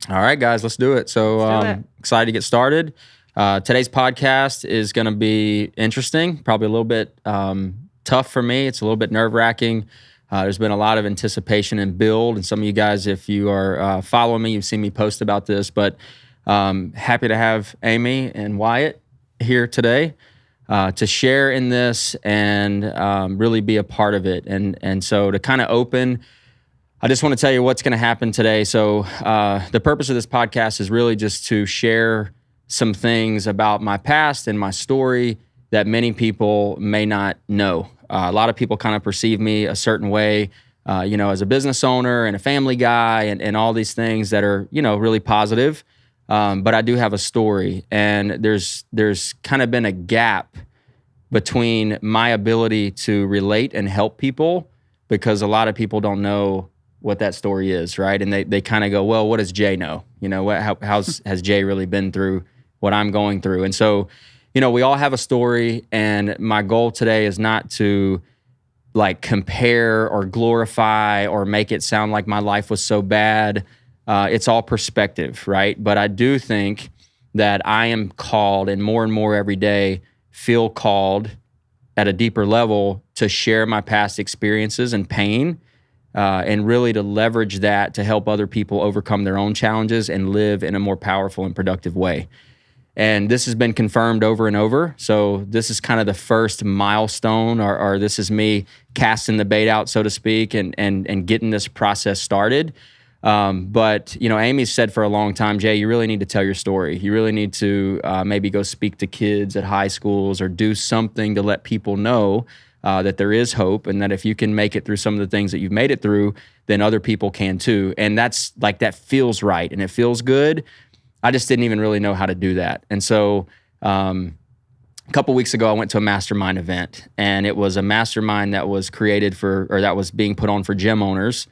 All right, guys, let's do it. So excited to get started. Today's podcast is going to be interesting, probably a little bit tough for me. It's a little bit nerve-wracking. There's been a lot of anticipation and build. And some of you guys, if you are following me, you've seen me post about this. But happy to have Amy and Wyatt here today to share in this and really be a part of it. And so to kind of open, I just want to tell you what's going to happen today. So the purpose of this podcast is really just to share some things about my past and my story that many people may not know. A lot of people kind of perceive me a certain way, as a business owner and a family guy and all these things that are, really positive. But I do have a story, and there's kind of been a gap between my ability to relate and help people because a lot of people don't know what that story is, right? And they kind of go, well, what does Jay know? Has Jay really been through what I'm going through? And so, we all have a story, and my goal today is not to like compare or glorify or make it sound like my life was so bad. It's all perspective, right? But I do think that I am called, and more every day feel called at a deeper level to share my past experiences and pain, and really to leverage that to help other people overcome their own challenges and live in a more powerful and productive way. And this has been confirmed over and over. So this is kind of the first milestone, or this is me casting the bait out, so to speak, and getting this process started. But Amy said for a long time, Jay, you really need to tell your story. You really need to maybe go speak to kids at high schools or do something to let people know that there is hope, and that if you can make it through some of the things that you've made it through, then other people can too. And that's like, that feels right and it feels good. I just didn't even really know how to do that. And so a couple weeks ago, I went to a mastermind event, and it was a mastermind that was created that was being put on for gym owners.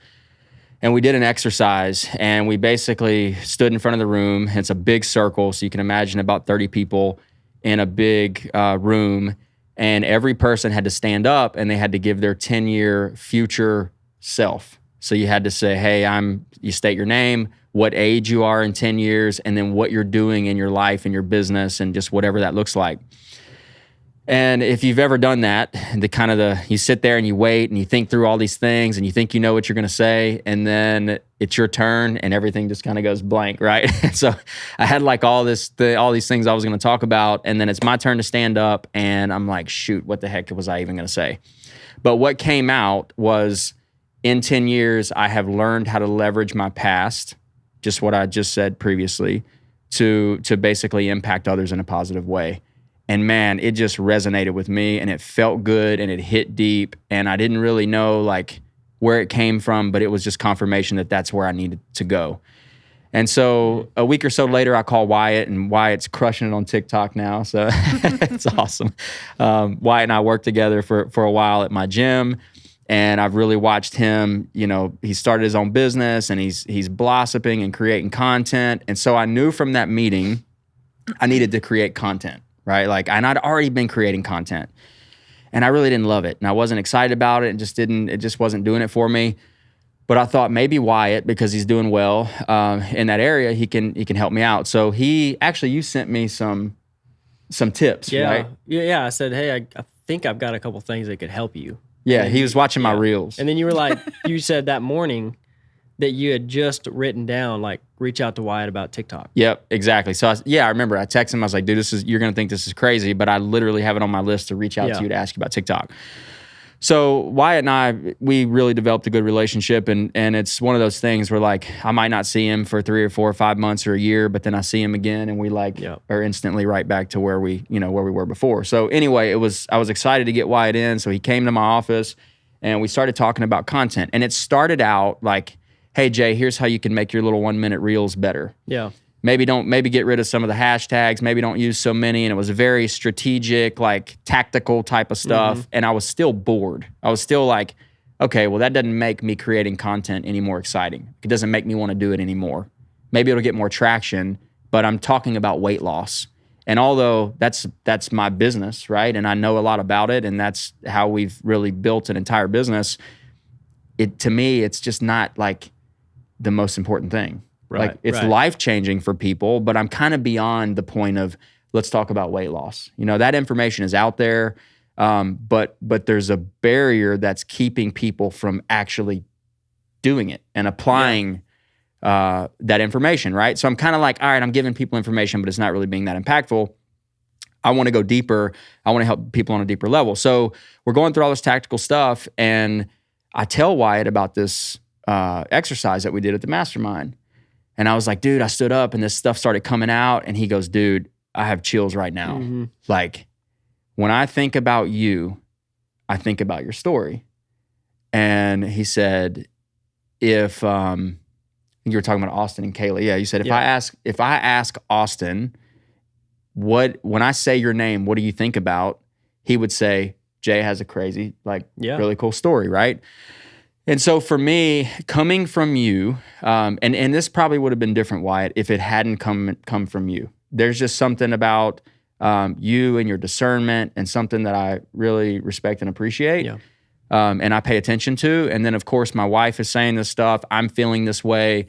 And we did an exercise, and we basically stood in front of the room. It's a big circle, so you can imagine about 30 people in a big room. And every person had to stand up, and they had to give their 10-year future self. So you had to say, hey, you state your name, what age you are in 10 years, and then what you're doing in your life and your business and just whatever that looks like. And if you've ever done that, you sit there and you wait and you think through all these things and you think you know what you're going to say, and then it's your turn and everything just kind of goes blank, right? So I had like all these things I was going to talk about, and then it's my turn to stand up, and I'm like, shoot, what the heck was I even going to say? But what came out was, in 10 years, I have learned how to leverage my past, just what I just said previously, to basically impact others in a positive way. And man, it just resonated with me, and it felt good, and it hit deep, and I didn't really know like where it came from, but it was just confirmation that that's where I needed to go. And so a week or so later, I call Wyatt, and Wyatt's crushing it on TikTok now, so it's awesome. Wyatt and I worked together for a while at my gym, and I've really watched him. He started his own business, and he's blossoming and creating content. And so I knew from that meeting I needed to create content. Right? And I'd already been creating content, and I really didn't love it, and I wasn't excited about it, and it just wasn't doing it for me. But I thought maybe Wyatt, because he's doing well in that area, he can help me out. So you sent me some tips, right? Yeah. I said, hey, I think I've got a couple things that could help you. Yeah, he was watching my reels. And then you were like, you said that morning that you had just written down, like, reach out to Wyatt about TikTok. Yep, exactly. So I remember I texted him. I was like, dude, you're going to think this is crazy, but I literally have it on my list to reach out to you to ask you about TikTok. So Wyatt and I, we really developed a good relationship, and it's one of those things where like I might not see him for 3 or 4 or 5 months or a year, but then I see him again, and we are instantly right back to where we were before. So anyway, I was excited to get Wyatt in. So he came to my office, and we started talking about content, and it started out like, hey, Jay, here's how you can make your little 1-minute reels better. Yeah. Maybe get rid of some of the hashtags. Maybe don't use so many. And it was very strategic, like tactical type of stuff. Mm-hmm. And I was still bored. I was still like, okay, well, that doesn't make me creating content any more exciting. It doesn't make me want to do it anymore. Maybe it'll get more traction, but I'm talking about weight loss. And although that's my business, right? And I know a lot about it, and that's how we've really built an entire business. To me, it's just not like the most important thing. Like it's life-changing for people, but I'm kind of beyond the point of let's talk about weight loss. That information is out there, but there's a barrier that's keeping people from actually doing it and applying that information, right? So I'm kind of like, all right, I'm giving people information, but it's not really being that impactful. I want to go deeper. I want to help people on a deeper level. So we're going through all this tactical stuff, and I tell Wyatt about this exercise that we did at the mastermind. And I was like, dude, I stood up and this stuff started coming out. And he goes, dude, I have chills right now. Mm-hmm. Like, when I think about you, I think about your story. And he said, if you were talking about Austin and Kayla. Yeah, you said, if I ask Austin, when I say your name, what do you think about? He would say, Jay has a crazy, really cool story, right? And so for me, coming from you, and this probably would have been different, Wyatt, if it hadn't come from you. There's just something about you and your discernment, and something that I really respect and appreciate, and I pay attention to. And then, of course, my wife is saying this stuff. I'm feeling this way.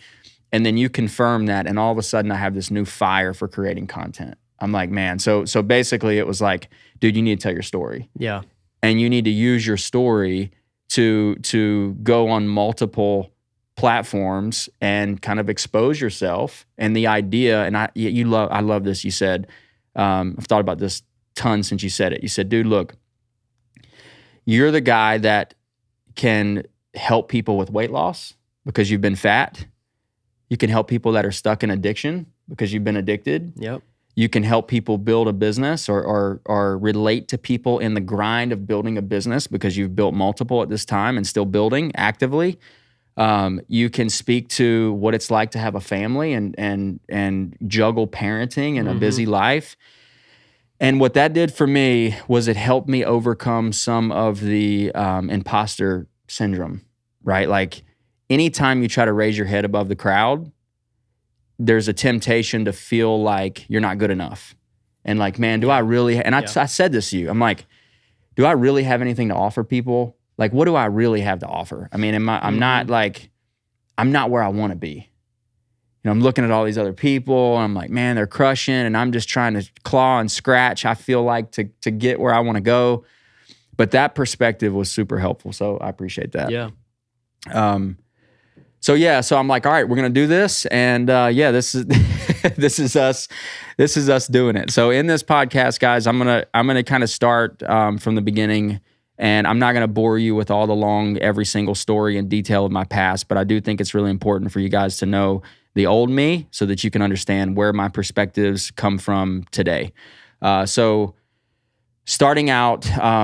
And then you confirm that, and all of a sudden I have this new fire for creating content. I'm like, man, so basically it was like, dude, you need to tell your story. Yeah. And you need to use your story to go on multiple platforms and kind of expose yourself. And the idea, and I love this. You said, I've thought about this tons since you said it. You said, dude, look, you're the guy that can help people with weight loss because you've been fat. You can help people that are stuck in addiction because you've been addicted. Yep. You can help people build a business or relate to people in the grind of building a business because you've built multiple at this time and still building actively. You can speak to what it's like to have a family and juggle parenting and a busy life. And what that did for me was it helped me overcome some of the imposter syndrome, right? Like anytime you try to raise your head above the crowd, there's a temptation to feel like you're not good enough. And like, man, do I really, and I said this to you, I'm like, do I really have anything to offer people? Like, what do I really have to offer? I mean, I'm not where I want to be. I'm looking at all these other people and I'm like, man, they're crushing, and I'm just trying to claw and scratch, I feel like, to get where I want to go. But that perspective was super helpful. So I appreciate that. Yeah. So I'm like, all right, we're gonna do this, and this is this is us doing it. So in this podcast, guys, I'm gonna kind of start from the beginning, and I'm not gonna bore you with every single story and detail of my past, but I do think it's really important for you guys to know the old me so that you can understand where my perspectives come from today. So starting out,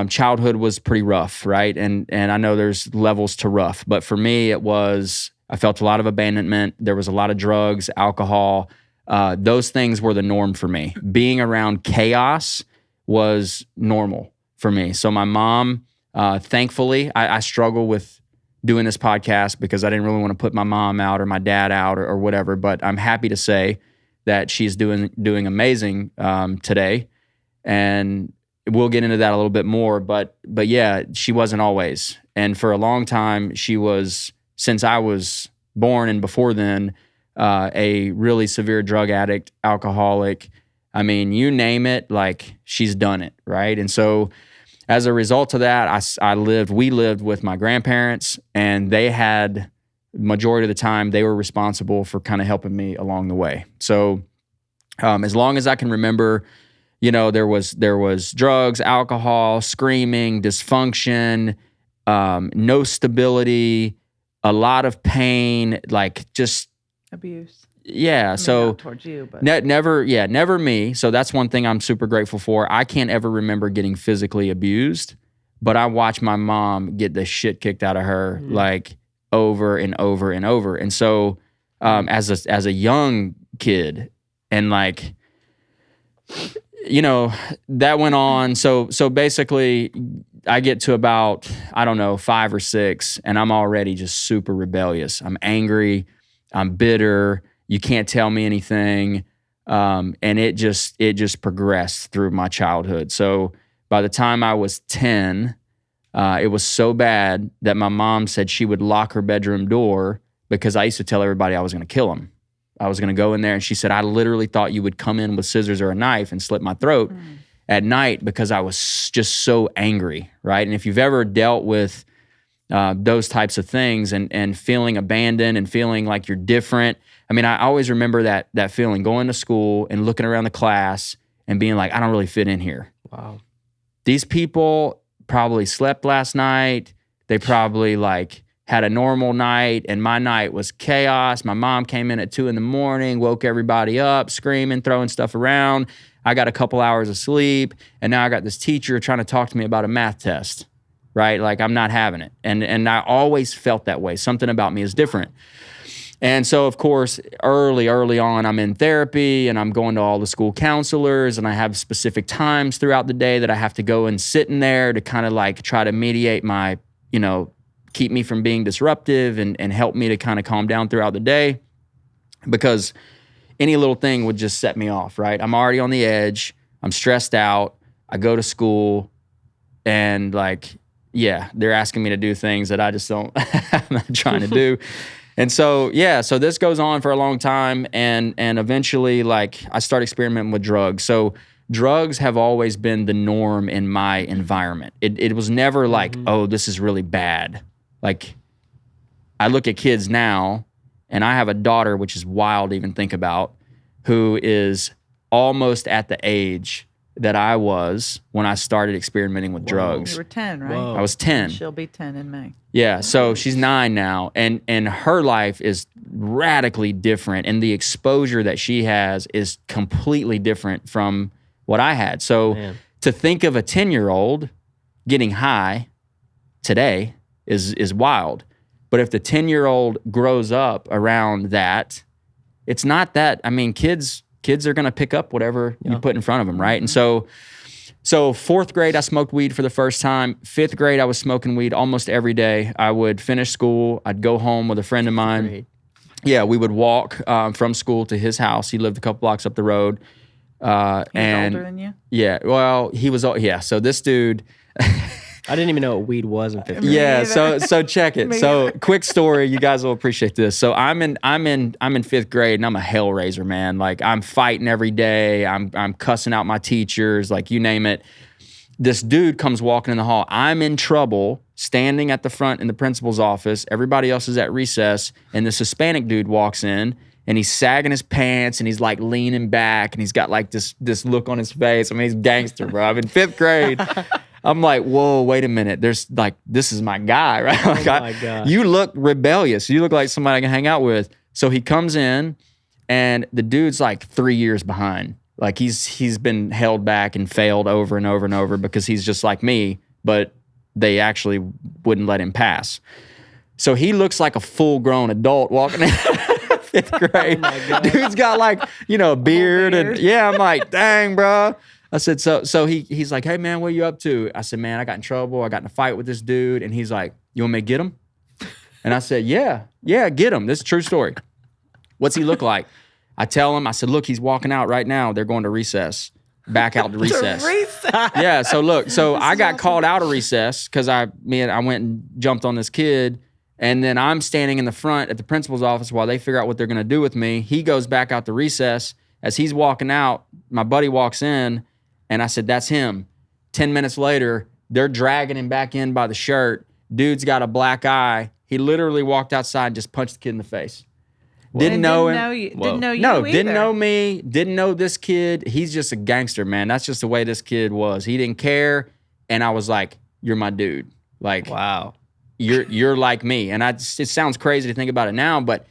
childhood was pretty rough, right? And I know there's levels to rough, but for me, I felt a lot of abandonment. There was a lot of drugs, alcohol. Those things were the norm for me. Being around chaos was normal for me. So my mom, thankfully, I struggle with doing this podcast because I didn't really want to put my mom out or my dad out or whatever, but I'm happy to say that she's doing amazing today. And we'll get into that a little bit more, but yeah, she wasn't always. And for a long time, she was, since I was born and before then, a really severe drug addict, alcoholic. I mean, you name it, like she's done it, right? And so as a result of that, we lived with my grandparents, and they had, majority of the time, they were responsible for kind of helping me along the way. So as long as I can remember, there was drugs, alcohol, screaming, dysfunction, no stability, a lot of pain, like just abuse. Yeah. I mean, so not towards you, but never me. So that's one thing I'm super grateful for. I can't ever remember getting physically abused, but I watched my mom get the shit kicked out of her like over and over and over. And so as a young kid, and like, that went on. So basically I get to about, 5 or 6, and I'm already just super rebellious. I'm angry. I'm bitter. You can't tell me anything. And it just progressed through my childhood. So by the time I was 10, it was so bad that my mom said she would lock her bedroom door because I used to tell everybody I was going to kill them. I was going to go in there, and she said, I literally thought you would come in with scissors or a knife and slit my throat at night because I was just so angry, right? And if you've ever dealt with those types of things and feeling abandoned and feeling like you're different. I mean, I always remember that feeling, going to school and looking around the class and being like, I don't really fit in here. Wow. These people probably slept last night. They probably like had a normal night, and my night was chaos. My mom came in at 2 a.m, woke everybody up, screaming, throwing stuff around. I got a couple hours of sleep, and now I got this teacher trying to talk to me about a math test. Right? Like, I'm not having it. And I always felt that way. Something about me is different. And so, of course, early on, I'm in therapy and I'm going to all the school counselors, and I have specific times throughout the day that I have to go and sit in there to kind of like try to mediate my, keep me from being disruptive and help me to kind of calm down throughout the day, because any little thing would just set me off, right? I'm already on the edge. I'm stressed out. I go to school and like, yeah, they're asking me to do things that I just don't, I'm not trying to do. And so, so this goes on for a long time. And eventually, like, I start experimenting with drugs. So drugs have always been the norm in my environment. It was never like, oh, this is really bad. Like, I look at kids now, and I have a daughter, which is wild to even think about, who is almost at the age that I was when I started experimenting with drugs. You were 10, right? Whoa. I was 10. She'll be 10 in May. Yeah, so she's 9 now, and her life is radically different, and the exposure that she has is completely different from what I had. So to think of a 10-year-old getting high today is wild. But if the 10-year-old grows up around that, it's not that, I mean, kids are going to pick up whatever you put in front of them, right? And so 4th grade, I smoked weed for the first time. 5th grade, I was smoking weed almost every day. I would finish school. I'd go home with a friend of mine. Great. Yeah, we would walk from school to his house. He lived a couple blocks up the road. He was older than you? Yeah, well, he was, so this dude... I didn't even know what weed was in 5th grade. Yeah, so check it. So quick story, you guys will appreciate this. So I'm in 5th grade, and I'm a hell raiser, man. Like, I'm fighting every day. I'm cussing out my teachers, like, you name it. This dude comes walking in the hall. I'm in trouble, standing at the front in the principal's office. Everybody else is at recess, and this Hispanic dude walks in, and he's sagging his pants, and he's like leaning back, and he's got like this look on his face. I mean, he's gangster, bro. I'm in 5th grade. I'm like, whoa, wait a minute. There's like, this is my guy, right? Like, oh my God. You look rebellious. You look like somebody I can hang out with. So he comes in, and the dude's like 3 years behind. Like, he's been held back and failed over and over and over because he's just like me, but they actually wouldn't let him pass. So he looks like a full-grown adult walking in 5th grade. Oh my God. Dude's got like, a beard. And I'm like, dang, bro. I said, so he's like, hey, man, what are you up to? I said, man, I got in trouble. I got in a fight with this dude. And he's like, you want me to get him? And I said, yeah, get him. This is a true story. What's he look like? I tell him, I said, look, he's walking out right now. They're going to recess. Back out to recess. Yeah, so look, I got called out of recess because I went and jumped on this kid. And then I'm standing in the front at the principal's office while they figure out what they're going to do with me. He goes back out to recess. As he's walking out, my buddy walks in. And I said, that's him. 10 minutes later, they're dragging him back in by the shirt. Dude's got a black eye. He literally walked outside and just punched the kid in the face. Didn't know him. Didn't know you No, either. didn't know me. Didn't know this kid. He's just a gangster, man. That's just the way this kid was. He didn't care. And I was like, you're my dude. Like, wow. You're like me. And it sounds crazy to think about it now, but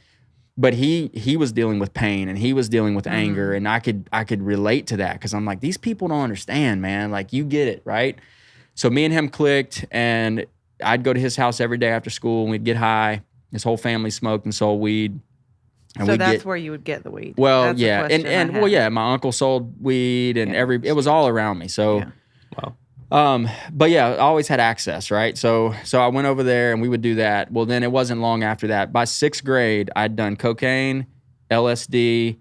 he was dealing with pain, and he was dealing with anger, and I could relate to that because I'm like, these people don't understand, man. Like, you get it, right? So me and him clicked, and I'd go to his house every day after school, and we'd get high. His whole family smoked and sold weed. And so that's where you would get the weed. Well, that's yeah, and my uncle sold weed, and it was all around me. So, wow. But yeah, I always had access, right? So I went over there, and we would do that. Well, then it wasn't long after that. By 6th grade, I'd done cocaine, LSD,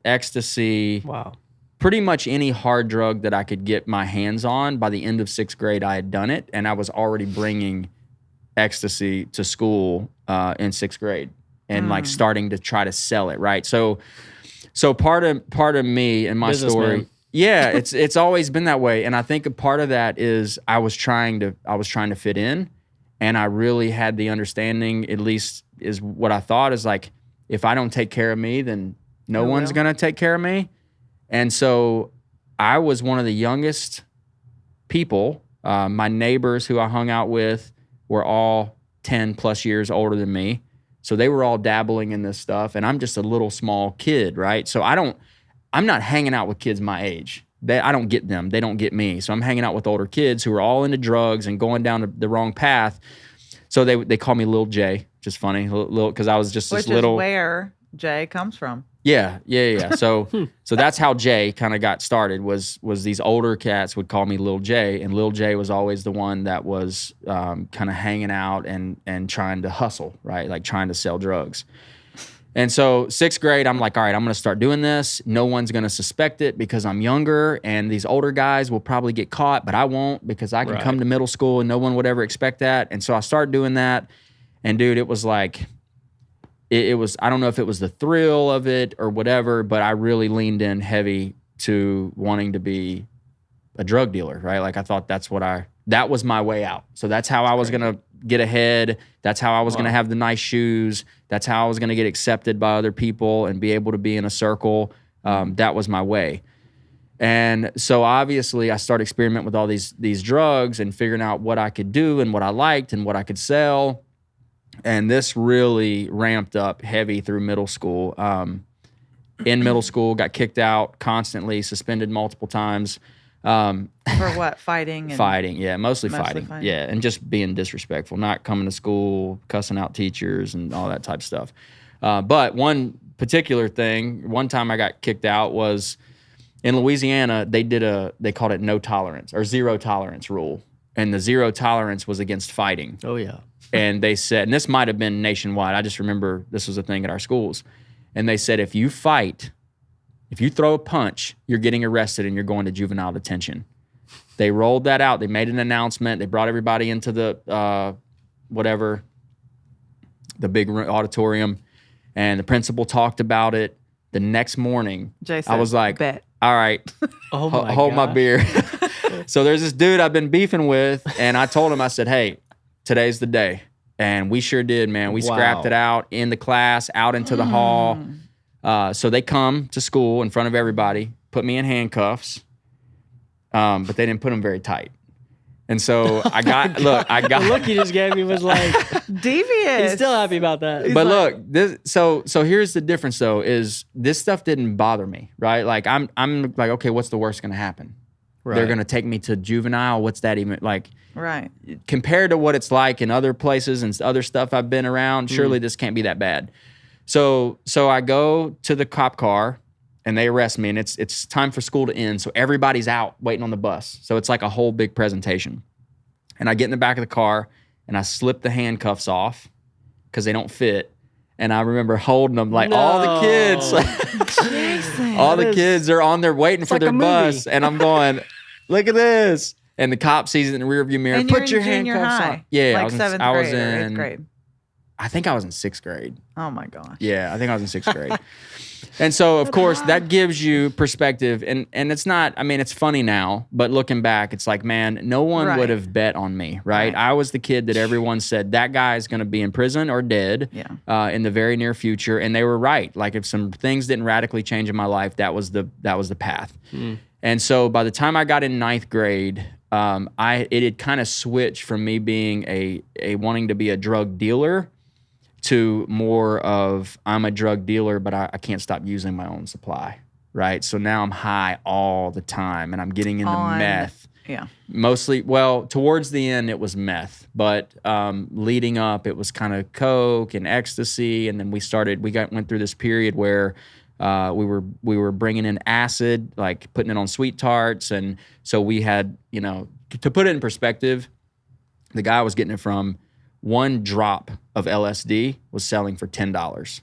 ecstasy. Wow. Pretty much any hard drug that I could get my hands on. By the end of 6th grade, I had done it, and I was already bringing ecstasy to school in 6th grade. and like starting to try to sell it, right? So part of me and my story, yeah, it's always been that way. And I think a part of that is I was trying to fit in, and I really had the understanding, at least is what I thought, is like, if I don't take care of me, then no one's going to take care of me. And so I was one of the youngest people. My neighbors who I hung out with were all 10 plus years older than me. So they were all dabbling in this stuff, and I'm just a little small kid, right? So I'm not hanging out with kids my age. I don't get them. They don't get me. So I'm hanging out with older kids who are all into drugs and going down the wrong path. So they call me Lil J, just funny, little, because I was just this little. Which is where Jay comes from. Yeah. So that's how Jay kind of got started. Was these older cats would call me Lil J, and Lil J was always the one that was kind of hanging out and trying to hustle, right? Like trying to sell drugs. And so 6th grade, I'm like, all right, I'm going to start doing this. No one's going to suspect it because I'm younger, and these older guys will probably get caught, but I won't, because I can come to middle school and no one would ever expect that. And so I started doing that, and dude, it was like. It was, I don't know if it was the thrill of it or whatever, but I really leaned in heavy to wanting to be a drug dealer, right? Like I thought that was my way out. So that's how I was going to get ahead. That's how I was going to have the nice shoes. That's how I was going to get accepted by other people and be able to be in a circle. That was my way. And so obviously I started experimenting with all these drugs and figuring out what I could do and what I liked and what I could sell. And this really ramped up heavy through middle school. In middle school, got kicked out constantly, suspended multiple times. For what? Fighting? Fighting, yeah. Mostly fighting. Yeah, and just being disrespectful, not coming to school, cussing out teachers and all that type of stuff. But one particular thing, one time I got kicked out was in Louisiana, they called it no tolerance or zero tolerance rule. And the zero tolerance was against fighting. Oh, yeah. And they said, and this might have been nationwide, I just remember this was a thing at our schools. And they said, if you fight, if you throw a punch, you're getting arrested and you're going to juvenile detention. They rolled that out. They made an announcement. They brought everybody into the the big auditorium, and the principal talked about it. The next morning, Jason, I was like, bet. all right, hold my beer. So there's this dude I've been beefing with, and I told him, I said, hey, today's the day. And we sure did, man. We scrapped it out in the class, out into the hall. So they come to school in front of everybody, put me in handcuffs, but they didn't put them very tight. And so I got, the look you just gave me was like devious. He's still happy about that. But look, so here's the difference though, is this stuff didn't bother me, right? Like I'm like, okay, what's the worst gonna happen? Right. They're gonna take me to juvenile. What's that even like? Right. Compared to what it's like in other places and other stuff I've been around, surely this can't be that bad. So I go to the cop car and they arrest me, and it's time for school to end. So everybody's out waiting on the bus. So it's like a whole big presentation. And I get in the back of the car and I slip the handcuffs off because they don't fit. And I remember holding them like all the kids. Jason. All the kids are on there waiting for their bus. And I'm going, look at this. And the cop sees it in the rearview mirror. And Put you're your in junior handcuffs high, on. Yeah, like I was seventh I was grade or in 8th grade. I think I was in 6th grade. Oh my gosh. Yeah, I think I was in 6th grade. And so, of course, that gives you perspective. And it's not, I mean, it's funny now, but looking back, it's like, man, no one would have bet on me, right? I was the kid that everyone said, that guy is going to be in prison or dead in the very near future. And they were right. Like, if some things didn't radically change in my life, that was the path. And so by the time I got in 9th grade, it had kind of switched from me being a wanting to be a drug dealer to more of I'm a drug dealer, but I can't stop using my own supply, right? So now I'm high all the time, and I'm getting into meth. Yeah. Mostly, well, towards the end, it was meth, but leading up, it was kind of coke and ecstasy, and then went through this period where we were bringing in acid, like putting it on sweet tarts, and so we had, to put it in perspective, the guy I was getting it from, one drop of LSD was selling for $10.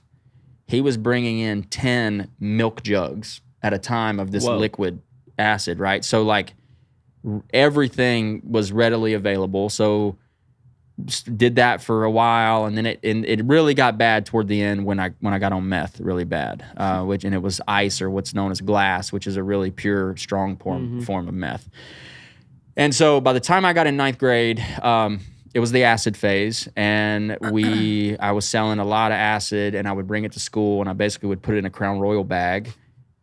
He was bringing in 10 milk jugs at a time of this liquid acid, right? So like everything was readily available. So did that for a while, and then it really got bad toward the end when I got on meth really bad, and it was ice, or what's known as glass, which is a really pure, strong form of meth. And so by the time I got in ninth grade, it was the acid phase, and I was selling a lot of acid, and I would bring it to school, and I basically would put it in a Crown Royal bag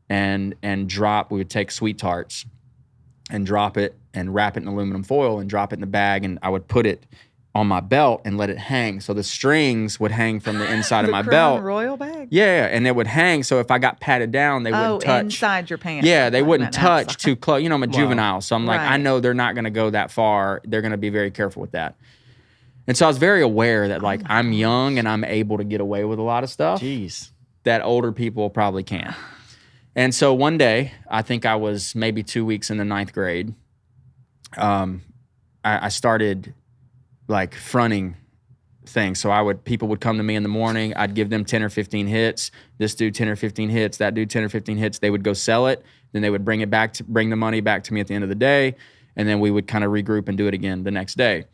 and drop. We would take Sweet Tarts and drop it and wrap it in aluminum foil and drop it in the bag, and I would put it on my belt and let it hang. So the strings would hang from the inside of my belt. The Crown Royal bag? Yeah, and it would hang. So if I got patted down, they wouldn't touch. Inside your pants. Yeah, they wouldn't touch too close. You know, I'm a juvenile, so I'm like, Right. I know they're not going to go that far. They're going to be very careful with that. And so I was very aware that like I'm young and I'm able to get away with a lot of stuff that older people probably can't. And so one day, I think I was maybe 2 weeks in the ninth grade, I started like fronting things. So people would come to me in the morning. I'd give them 10 or 15 hits. This dude 10 or 15 hits. That dude 10 or 15 hits. They would go sell it. Then they would bring the money back to me at the end of the day. And then we would kind of regroup and do it again the next day.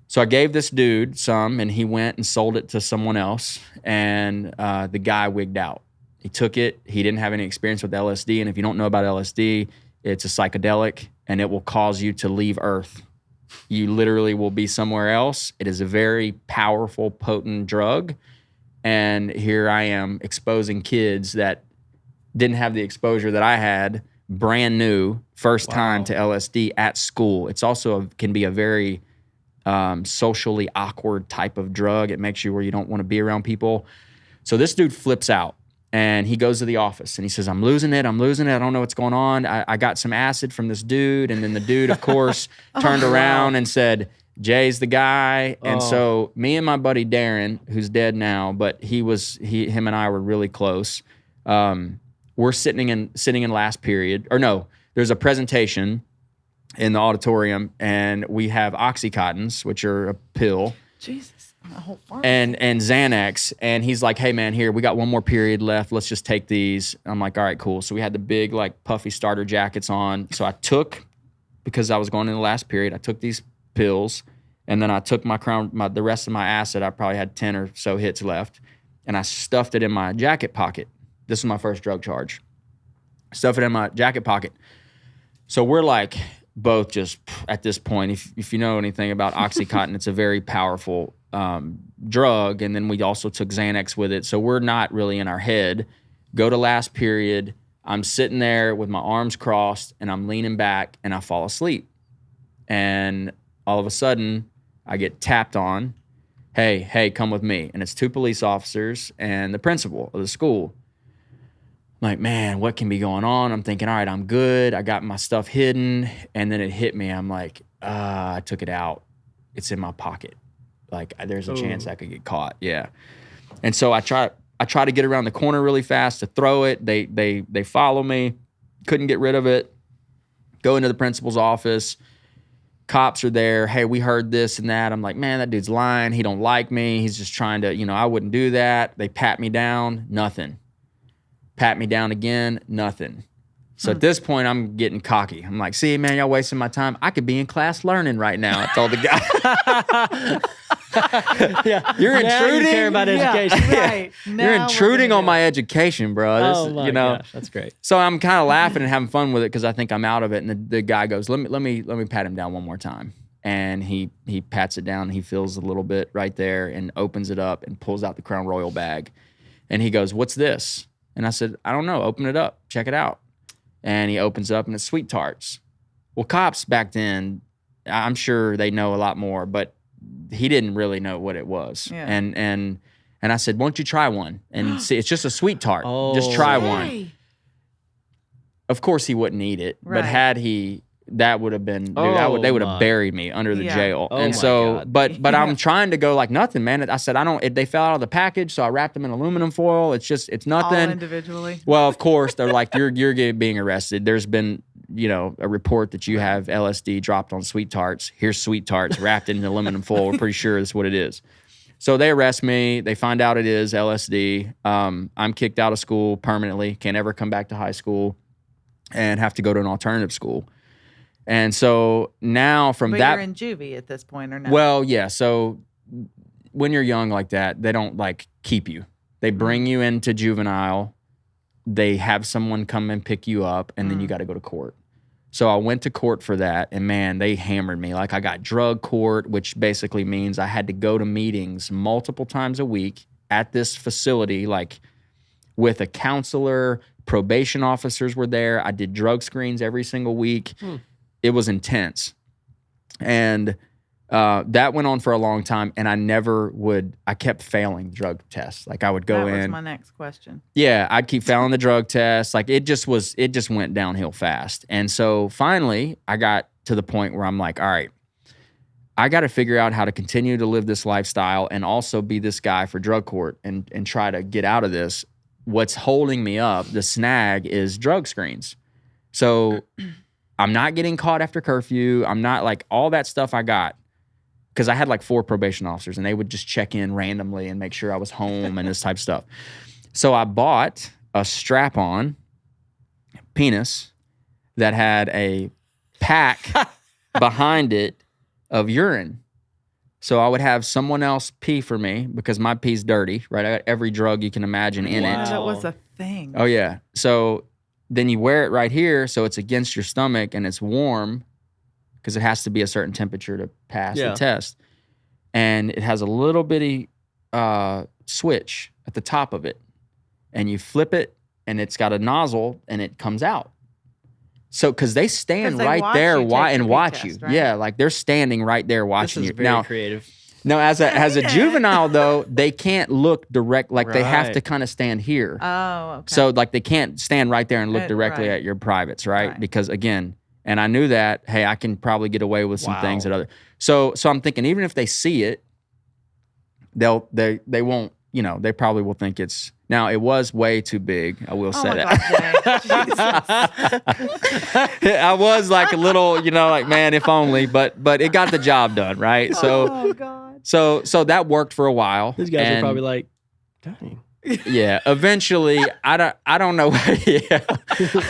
So I gave this dude some, and he went and sold it to someone else. And the guy wigged out. He took it. He didn't have any experience with LSD. And if you don't know about LSD, it's a psychedelic, and it will cause you to leave Earth. You literally will be somewhere else. It is a very powerful, potent drug. And here I am exposing kids that didn't have the exposure that I had, brand new, first time to LSD at school. It's also can be a very socially awkward type of drug. It makes you where you don't want to be around people. So this dude flips out. And he goes to the office and he says, I'm losing it. I don't know what's going on. I got some acid from this dude. And then the dude, of course, turned around and said, Jay's the guy. And so me and my buddy Darren, who's dead now, but him and I were really close. We're sitting in last period. Or no, there's a presentation in the auditorium, and we have Oxycontins, which are a pill. Jesus. And Xanax, and he's like, hey man, here, we got one more period left, let's just take these. I'm like, all right, cool. So we had the big like puffy starter jackets on. So I took, because I was going in the last period, I took these pills, and then I took the rest of my acid. I probably had 10 or so hits left, and I stuffed it in my jacket pocket. This was my first drug charge. Stuff it in my jacket pocket. So we're like both just at this point, if you know anything about Oxycontin, it's a very powerful drug, and then we also took Xanax with it, so we're not really in our head. Go to last period, I'm sitting there with my arms crossed, and I'm leaning back, and I fall asleep. And all of a sudden, I get tapped on, hey, come with me. And it's 2 police officers and the principal of the school. I'm like, man, what can be going on? I'm thinking, all right, I'm good. I got my stuff hidden. And then it hit me. I'm like, I took it out. It's in my pocket. Like, there's a chance I could get caught. Yeah. And so I try to get around the corner really fast to throw it. They follow me. Couldn't get rid of it. Go into the principal's office. Cops are there. Hey, we heard this and that. I'm like, man, that dude's lying. He don't like me. He's just trying to, I wouldn't do that. They pat me down. Nothing. Pat me down again. Nothing. So at this point, I'm getting cocky. I'm like, see, man, y'all wasting my time. I could be in class learning right now. I told the guy. Yeah, You're intruding. You care about education. Right. You're intruding on my education, bro. This, Gosh, that's great. So I'm kind of laughing and having fun with it because I think I'm out of it. And the guy goes, let me pat him down one more time. And he pats it down. And he feels a little bit right there and opens it up and pulls out the Crown Royal bag. And he goes, what's this? And I said, I don't know. Open it up. Check it out. And he opens it up and it's Sweet Tarts. Well, cops back then, I'm sure they know a lot more, but he didn't really know what it was. Yeah. And I said, why don't you try one? And see, it's just a Sweet Tart. Just try one. Of course he wouldn't eat it, but had he, that would have been, dude, they would have buried me under the jail. And so, but I'm trying to go like nothing, man. I said, they fell out of the package, so I wrapped them in aluminum foil. It's nothing. All individually. Well, of course, they're like, you're being arrested. There's been, a report that you have LSD dropped on Sweet Tarts. Here's Sweet Tarts wrapped in aluminum foil. We're pretty sure that's what it is. So they arrest me. They find out it is LSD. I'm kicked out of school permanently. Can't ever come back to high school and have to go to an alternative school. And so now from But that, you're in juvie at this point, or no? well, yeah. So when you're young like that, they don't like keep you. They bring you into juvenile. They have someone come and pick you up, and then you got to go to court. So I went to court for that, and man, they hammered me. Like, I got drug court, which basically means I had to go to meetings multiple times a week at this facility, like with a counselor, probation officers were there. I did drug screens every single week. It was intense. And that went on for a long time, and I kept failing drug tests. Like, I would go in. That was my next question. Yeah, I'd keep failing the drug test. Like, it just went downhill fast. And so finally, I got to the point where I'm like, all right, I got to figure out how to continue to live this lifestyle and also be this guy for drug court and try to get out of this. What's holding me up, the snag, is drug screens. So I'm not getting caught after curfew. I'm not, like, all that stuff I got. Because I had like 4 probation officers, and they would just check in randomly and make sure I was home and this type of stuff. So I bought a strap-on penis that had a pack behind it of urine. So I would have someone else pee for me because my pee's dirty, right? I got every drug you can imagine in Oh, it. that was a thing. Oh, yeah. So then you wear it right here so it's against your stomach and it's warm, because it has to be a certain temperature to pass the test. And it has a little bitty switch at the top of it. And you flip it, and it's got a nozzle, and it comes out. So, because they stand right there and watch you. Right? Yeah, like they're standing right there watching you. This is very creative. Now, as a juvenile, though, they can't look direct. Like, they have to kind of stand here. Oh, okay. So, like, they can't stand right there and look directly at your privates, right? Because, again... And I knew that, hey, I can probably get away with some things that other. So I'm thinking, even if they see it, they won't, they probably will think it's. Now, it was way too big. I will say that. I was like a little, like, man, if only, but it got the job done, right? So, so that worked for a while. These guys are probably like, dang. Yeah, eventually, I don't know. Yeah,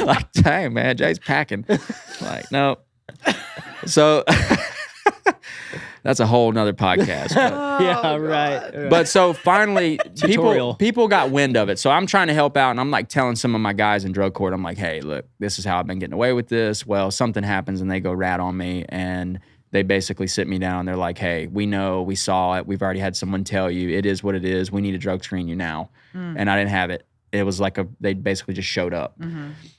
like, dang, man, Jay's packing. Like, no. So that's a whole nother podcast. But, right. But so finally, Tutorial. people got wind of it. So I'm trying to help out, and I'm like telling some of my guys in drug court, I'm like, hey, look, this is how I've been getting away with this. Well, something happens, and they go rat on me, and they basically sit me down. They're like, hey, we know, we saw it. We've already had someone tell you it is what it is. We need to drug screen you now. And I didn't have it. It was like they basically just showed up.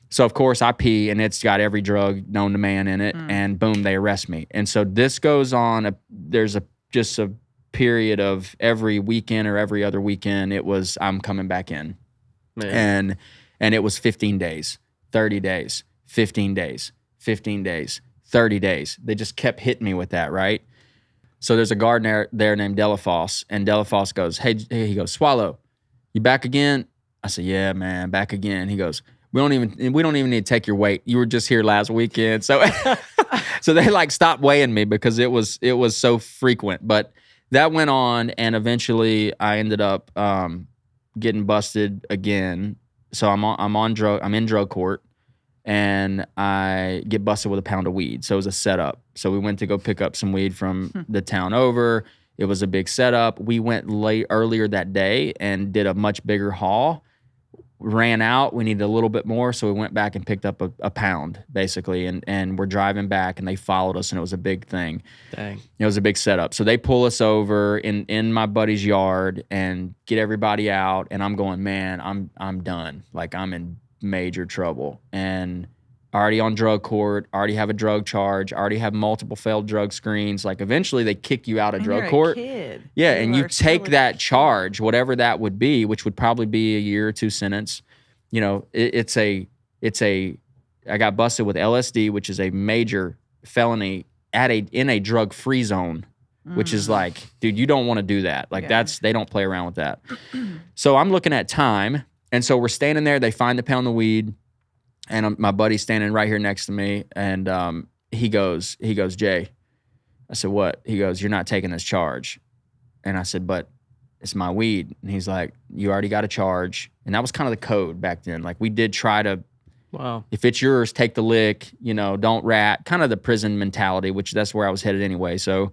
So, of course, I pee, and it's got every drug known to man in it, and boom, they arrest me. And so this goes on. There's just a period of every weekend or every other weekend, I'm coming back in. Man. And it was 15 days, 30 days, 15 days, 15 days, 30 days. They just kept hitting me with that, right? So there's a guard there named Delafosse, and Delafosse goes, hey, he goes, Soileau, you back again? I said, yeah, man, back again. He goes, we don't even need to take your weight. You were just here last weekend. So so they like stopped weighing me because it was so frequent. But that went on, and eventually I ended up getting busted again. So I'm in drug court, and I get busted with a pound of weed. So it was a setup. So we went to go pick up some weed from the town over. It was a big setup. We went earlier that day and did a much bigger haul. Ran out. We needed a little bit more, so we went back and picked up a pound, basically, and we're driving back, and they followed us, and it was a big thing. Dang. It was a big setup. So they pull us over in my buddy's yard and get everybody out, and I'm going, man, I'm done. Like, I'm in major trouble. And already on drug court, already have a drug charge, already have multiple failed drug screens. Like, eventually they kick you out of drug court. Kid. Yeah, and you take that charge, whatever that would be, which would probably be a year or two sentence. It's a I got busted with LSD, which is a major felony in a drug-free zone, which is like, dude, you don't want to do that. Like, they don't play around with that. So I'm looking at time, and so we're standing there, they find the pound of weed. And my buddy's standing right here next to me, and he goes, Jay. I said, what? He goes, you're not taking this charge. And I said, but it's my weed. And he's like, you already got a charge. And that was kind of the code back then. Like, we did try to Wow. If it's yours, take the lick, don't rat, kind of the prison mentality, which that's where I was headed anyway. So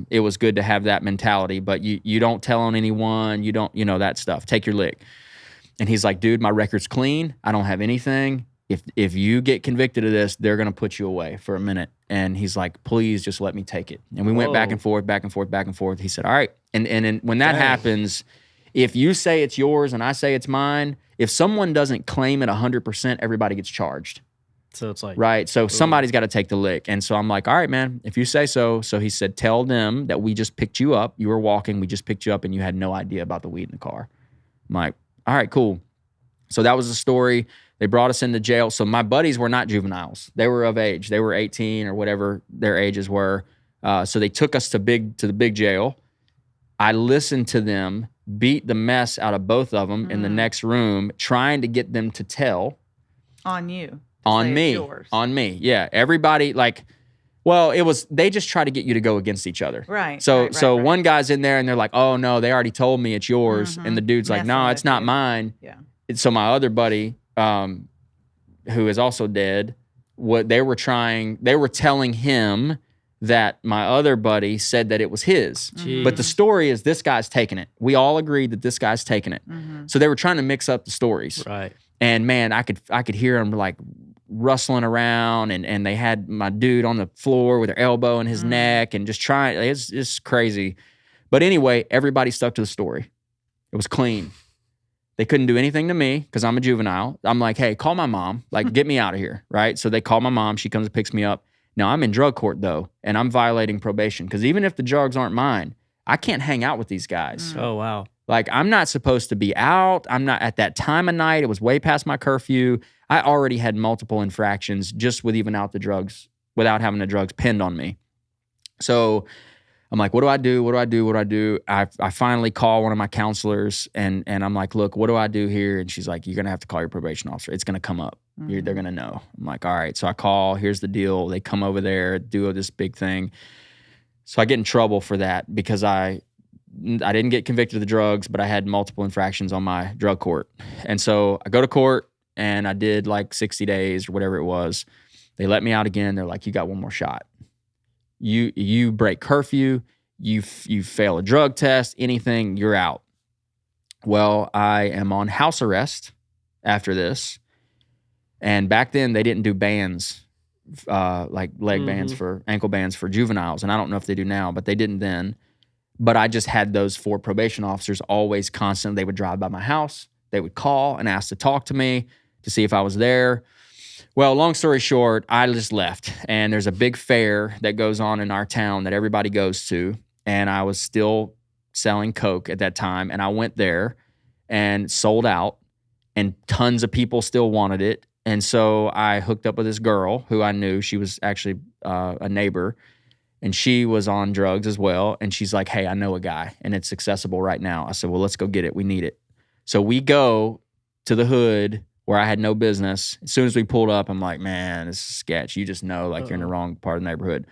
it was good to have that mentality, but you don't tell on anyone, you don't, that stuff. Take your lick. And he's like, dude, my record's clean. I don't have anything. If you get convicted of this, they're going to put you away for a minute. And he's like, please just let me take it. And we went back and forth, back and forth, back and forth. He said, all right. And when that happens, if you say it's yours and I say it's mine, if someone doesn't claim it 100%, everybody gets charged. So it's like, right. So somebody's got to take the lick. And so I'm like, all right, man, if you say so. So he said, tell them that we just picked you up. You were walking. We just picked you up and you had no idea about the weed in the car. I'm like, all right, cool. So that was the story. They brought us into jail. So my buddies were not juveniles. They were of age. They were 18 or whatever their ages were. So they took us to the big jail. I listened to them beat the mess out of both of them in the next room, trying to get them to tell. On you. On me. On me. Yeah. Everybody, they just try to get you to go against each other. Right. So right. one guy's in there and they're like, oh no, they already told me it's yours. And the dude's like, no, it's not mine. Yeah. So my other buddy, who is also dead, they were telling him that my other buddy said that it was his. Jeez. But the story is this guy's taking it. We all agreed that this guy's taking it. So they were trying to mix up the stories. Right. And man, I could hear them like rustling around and they had my dude on the floor with their elbow in his neck and just trying. It's crazy. But anyway, everybody stuck to the story. It was clean. They couldn't do anything to me because I'm a juvenile. I'm like, hey, call my mom. Like, get me out of here, right? So they call my mom. She comes and picks me up. Now, I'm in drug court, though, and I'm violating probation because even if the drugs aren't mine, I can't hang out with these guys. Oh, wow. Like, I'm not supposed to be out. I'm not at that time of night. It was way past my curfew. I already had multiple infractions just with even out the drugs, without having the drugs pinned on me. So I'm like, what do I do? What do I do? What do I do? I finally call one of my counselors and I'm like, look, what do I do here? And she's like, you're going to have to call your probation officer. It's going to come up. They're going to know. I'm like, all right. So I call, here's the deal. They come over there, do this big thing. So I get in trouble for that because I didn't get convicted of the drugs, but I had multiple infractions on my drug court. And so I go to court and I did like 60 days or whatever it was. They let me out again. They're like, you got one more shot. You break curfew, you fail a drug test, anything, you're out. Well, I am on house arrest after this. And back then they didn't do bands, like leg bands for ankle bands for juveniles. And I don't know if they do now, but they didn't then. But I just had those 4 probation officers always constant. They would drive by my house. They would call and ask to talk to me to see if I was there. Well, long story short, I just left. And there's a big fair that goes on in our town that everybody goes to. And I was still selling coke at that time. And I went there and sold out. And tons of people still wanted it. And so I hooked up with this girl who I knew. She was actually a neighbor. And she was on drugs as well. And she's like, hey, I know a guy. And it's accessible right now. I said, well, let's go get it. We need it. So we go to the hood where I had no business. As soon as we pulled up, I'm like, man, this is sketch. You just know, like, you're in the wrong part of the neighborhood.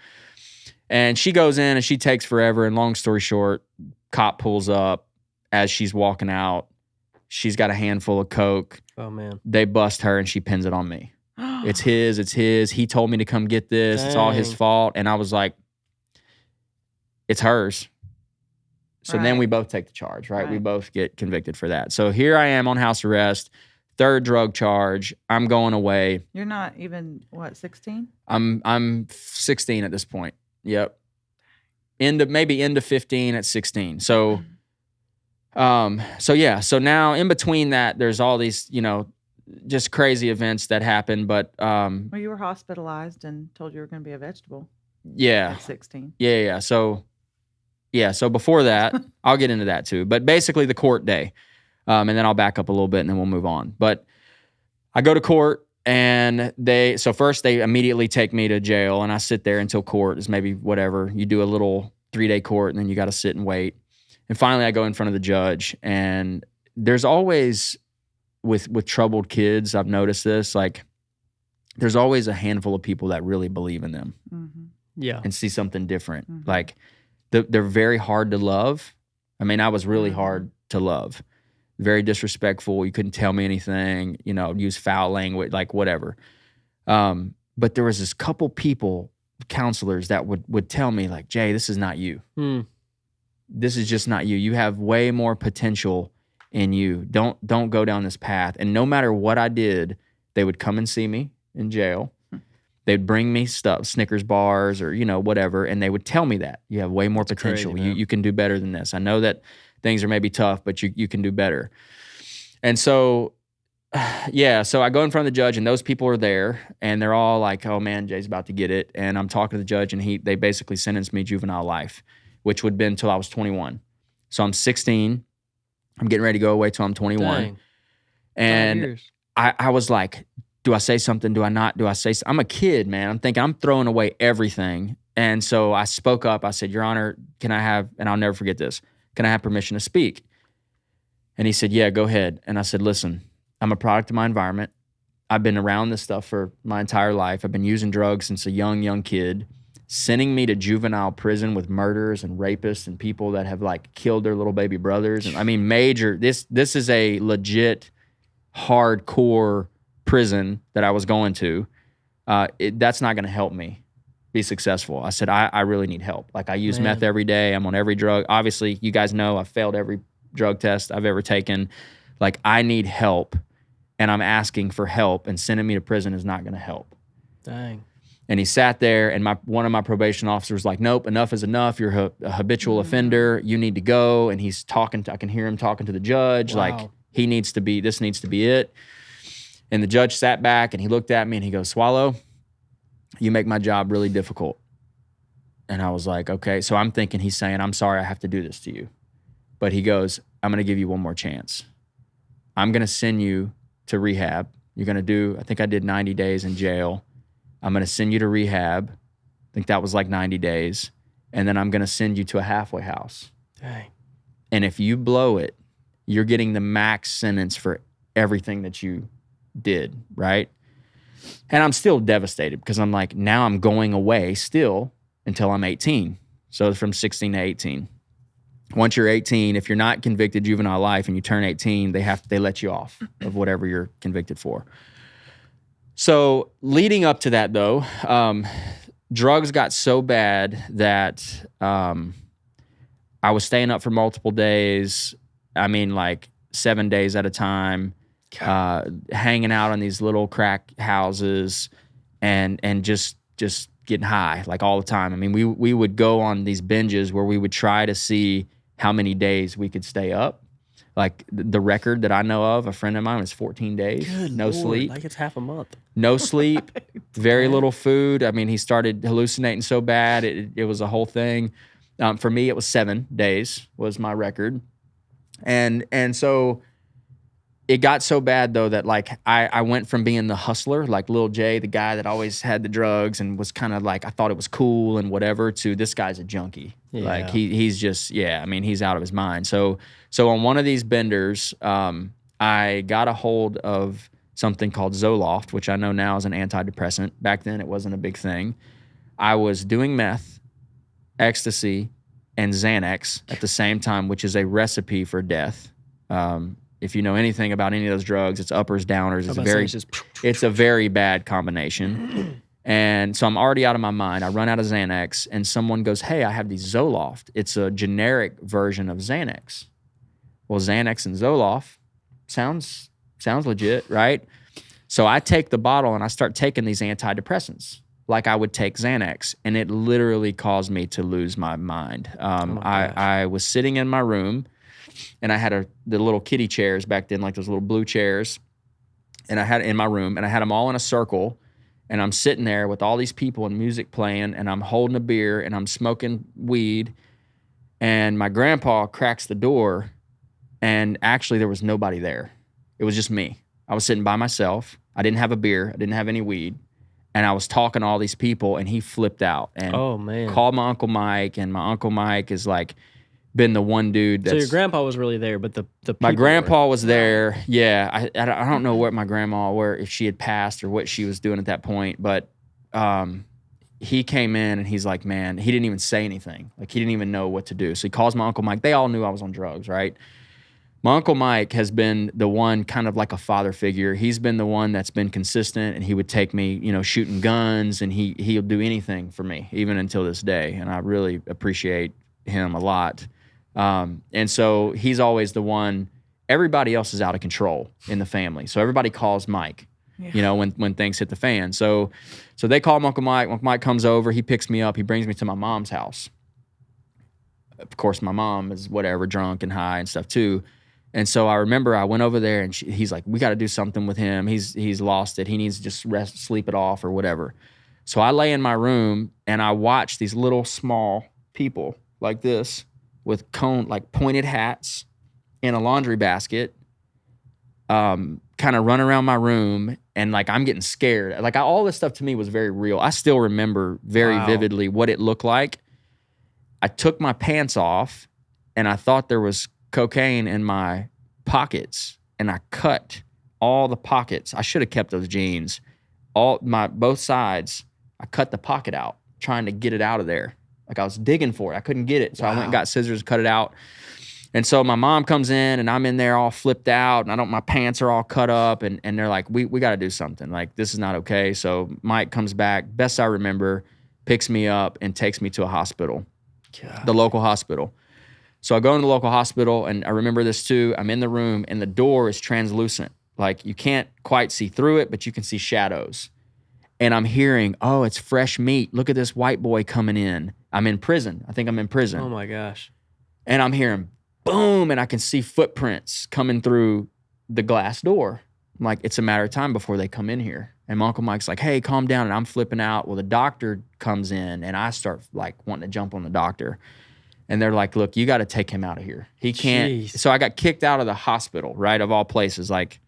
And she goes in and she takes forever. And long story short, cop pulls up as she's walking out. She's got a handful of coke. Oh, man. They bust her and she pins it on me. It's his. He told me to come get this. Dang. It's all his fault. And I was like, it's hers. So then we both take the charge, right? We both get convicted for that. So here I am on house arrest. 3rd drug charge. I'm going away. You're not even, 16? I'm 16 at this point. Yep. Maybe into 15 at 16. So, So now in between that, there's all these, just crazy events that happen. But well, you were hospitalized and told you were going to be a vegetable. Yeah. At 16. Yeah. So before that, I'll get into that too. But basically the court day. And then I'll back up a little bit and then we'll move on. But I go to court and first they immediately take me to jail and I sit there until court is maybe whatever. You do a little 3-day court and then you got to sit and wait. And finally I go in front of the judge and there's always, with troubled kids, I've noticed this, like there's always a handful of people that really believe in them. Yeah. And see something different. Like they're very hard to love. I mean, I was really hard to love. very disrespectful. You couldn't tell me anything, use foul language, like whatever. But there was this couple people, counselors, that would tell me like, Jay, this is not you. This is just not you. You have way more potential in you. Don't go down this path. And no matter what I did, they would come and see me in jail. They'd bring me stuff, Snickers bars or, whatever. And they would tell me that you have way more potential. Crazy, you can do better than this. I know that things are maybe tough, but you can do better. And so, so I go in front of the judge and those people are there and they're all like, oh man, Jay's about to get it. And I'm talking to the judge and they basically sentenced me juvenile life, which would have been until I was 21. So I'm 16. I'm getting ready to go away till I'm 21. Dang. And I was like, do I say something? Do I not? Do I say something? I'm a kid, man. I'm thinking I'm throwing away everything. And so I spoke up. I said, Your Honor, can I have, and I'll never forget this, can I have permission to speak? And he said, yeah, go ahead. And I said, listen, I'm a product of my environment. I've been around this stuff for my entire life. I've been using drugs since a young kid. Sending me to juvenile prison with murderers and rapists and people that have like killed their little baby brothers. And I mean, major, this is a legit hardcore prison that I was going to. That's not going to help me be successful. I said, I really need help. Like I use meth every day. I'm on every drug. Obviously, you guys know I've failed every drug test I've ever taken. Like I need help and I'm asking for help, and sending me to prison is not going to help. Dang. And he sat there, and one of my probation officers was like, nope, enough is enough. You're a habitual offender. You need to go. And he's talking I can hear him talking to the judge. Wow. Like this needs to be it. And the judge sat back and he looked at me and he goes, Soileau, you make my job really difficult. And I was like, okay. So I'm thinking he's saying, I'm sorry I have to do this to you. But he goes, I'm going to give you one more chance. I'm going to send you to rehab. You're going to do, I think I did 90 days in jail. I'm going to send you to rehab. I think that was like 90 days. And then I'm going to send you to a halfway house. Dang. And if you blow it, you're getting the max sentence for everything that you did, right? And I'm still devastated because I'm like, now I'm going away still until I'm 18. So from 16 to 18. Once you're 18, if you're not convicted juvenile life and you turn 18, they let you off of whatever you're convicted for. So leading up to that though, drugs got so bad that I was staying up for multiple days. I mean, like 7 days at a time, hanging out on these little crack houses and just getting high like all the time. I mean, we would go on these binges where we would try to see how many days we could stay up. Like the record that I know of, a friend of mine, was 14 days, Good no Lord, sleep. like it's half a month. No sleep, very little food. I mean, he started hallucinating so bad, it was a whole thing. For me, it was 7 days was my record. And so it got so bad though that like I went from being the hustler, like Lil J, the guy that always had the drugs and was kind of like, I thought it was cool and whatever, to this guy's a junkie. Yeah. Like he's just, I mean, he's out of his mind. So on one of these benders, I got a hold of something called Zoloft, which I know now is an antidepressant. Back then it wasn't a big thing. I was doing meth, ecstasy, and Xanax at the same time, which is a recipe for death. If you know anything about any of those drugs, it's uppers, downers. It's a very bad combination. And so I'm already out of my mind. I run out of Xanax, and someone goes, hey, I have these Zoloft. It's a generic version of Xanax. Well, Xanax and Zoloft sounds legit, right? So I take the bottle and I start taking these antidepressants like I would take Xanax, and it literally caused me to lose my mind. I was sitting in my room, and I had the little kiddie chairs back then, like those little blue chairs, and I had it in my room, and I had them all in a circle, and I'm sitting there with all these people and music playing, and I'm holding a beer, and I'm smoking weed, and my grandpa cracks the door, and actually there was nobody there. It was just me. I was sitting by myself. I didn't have a beer. I didn't have any weed. And I was talking to all these people, and he flipped out and called my Uncle Mike, and my Uncle Mike is like been the one dude that's... So your grandpa was really there, but the my grandpa was there. Yeah. I don't know what my grandma, if she had passed or what she was doing at that point, but he came in and he's like, man, he didn't even say anything. Like he didn't even know what to do. So he calls my Uncle Mike. They all knew I was on drugs, right? My Uncle Mike has been the one kind of like a father figure. He's been the one that's been consistent, and he would take me, shooting guns, and he'll do anything for me, even until this day. And I really appreciate him a lot. And so he's always the one. Everybody else is out of control in the family, so everybody calls Mike. Yeah. When things hit the fan. So they call Uncle Mike. Uncle Mike comes over. He picks me up. He brings me to my mom's house. Of course, my mom is whatever, drunk and high and stuff too. And so I remember I went over there, and he's like, we got to do something with him. He's lost it. He needs to just rest, sleep it off or whatever. So I lay in my room, and I watch these little small people like this with pointed hats in a laundry basket, kind of run around my room, and like I'm getting scared. Like all this stuff to me was very real. I still remember very vividly what it looked like. I took my pants off, and I thought there was cocaine in my pockets, and I cut all the pockets. I should have kept those jeans. Both sides, I cut the pocket out, trying to get it out of there. Like I was digging for it. I couldn't get it. So I went and got scissors, cut it out. And so my mom comes in, and I'm in there all flipped out, and my pants are all cut up, and they're like, we got to do something. Like, this is not okay. So Mike comes back, best I remember, picks me up and takes me to a hospital, the local hospital. So I go into the local hospital, and I remember this too. I'm in the room, and the door is translucent. Like, you can't quite see through it, but you can see shadows. And I'm hearing, oh, it's fresh meat. Look at this white boy coming in. I'm in prison. I think I'm in prison. Oh, my gosh. And I'm hearing boom, and I can see footprints coming through the glass door. I'm like, it's a matter of time before they come in here. And my Uncle Mike's like, hey, calm down. And I'm flipping out. Well, the doctor comes in, and I start like wanting to jump on the doctor. And they're like, look, you got to take him out of here. He can't. Jeez. So I got kicked out of the hospital, right, of all places. Like,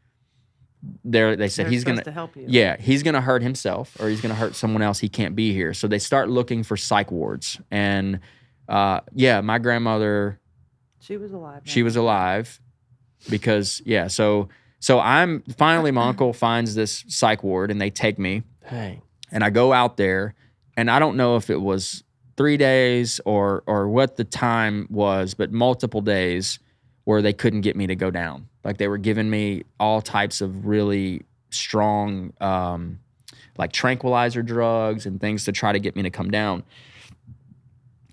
they said They're he's supposed going to help you. Yeah, he's going to hurt himself, or he's going to hurt someone else. He can't be here. So they start looking for psych wards. And my grandmother, She was alive. she was alive because, so I'm finally, my uncle finds this psych ward, and they take me. Hey. And I go out there, and I don't know if it was 3 days or what the time was, but multiple days where they couldn't get me to go down. Like, they were giving me all types of really strong, like tranquilizer drugs and things to try to get me to come down.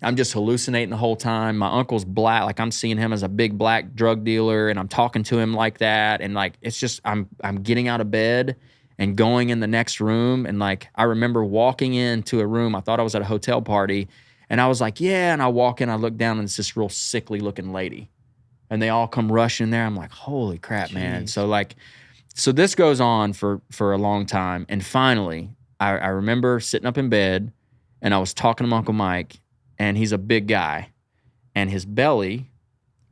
I'm just hallucinating the whole time. My uncle's black. Like, I'm seeing him as a big black drug dealer, and I'm talking to him like that. And like, it's just, I'm getting out of bed and going in the next room. And like, I remember walking into a room. I thought I was at a hotel party, and I was like, yeah. And I walk in, I look down, and it's this real sickly looking lady, and they all come rushing there. I'm like, holy crap, man. So this goes on for a long time. And finally, I remember sitting up in bed, and I was talking to my Uncle Mike, and he's a big guy, and his belly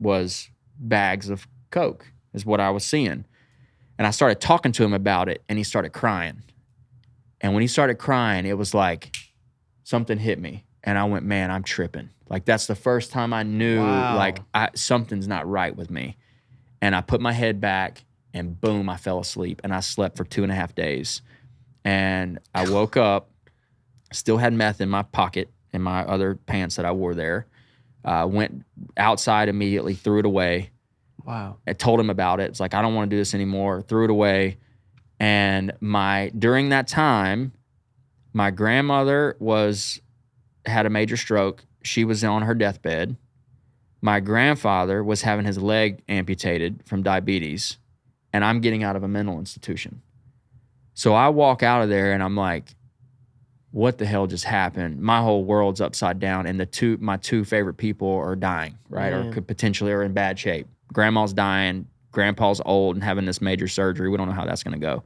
was bags of coke is what I was seeing. And I started talking to him about it, and he started crying. And when he started crying, it was like something hit me. And I went, man, I'm tripping. Like, that's the first time I knew, like, something's not right with me. And I put my head back, and boom, I fell asleep. And I slept for 2.5 days. And I woke up, still had meth in my pocket, in my other pants that I wore there. Went outside immediately, threw it away. Wow. I told him about it. It's like, I don't want to do this anymore. Threw it away. And during that time, my grandmother had a major stroke. She was on her deathbed. My grandfather was having his leg amputated from diabetes, and I'm getting out of a mental institution. So I walk out of there, and I'm like, what the hell just happened? My whole world's upside down, and my two favorite people are dying, right? Man. Or could potentially are in bad shape. Grandma's dying, grandpa's old and having this major surgery. We don't know how that's going to go.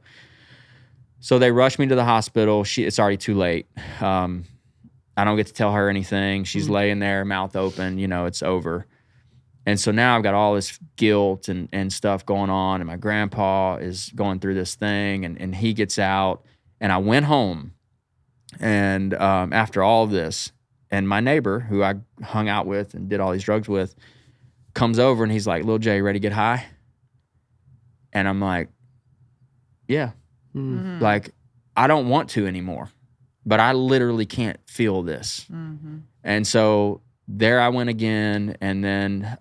So they rushed me to the hospital. It's already too late. I don't get to tell her anything. She's laying there, mouth open, it's over. And so now I've got all this guilt and stuff going on, and my grandpa is going through this thing, and he gets out. And I went home, and after all of this, and my neighbor, who I hung out with and did all these drugs with, comes over, and he's like, Lil J, ready to get high? And I'm like, yeah. Mm-hmm. Like, I don't want to anymore, but I literally can't feel this. Mm-hmm. And so there I went again. And then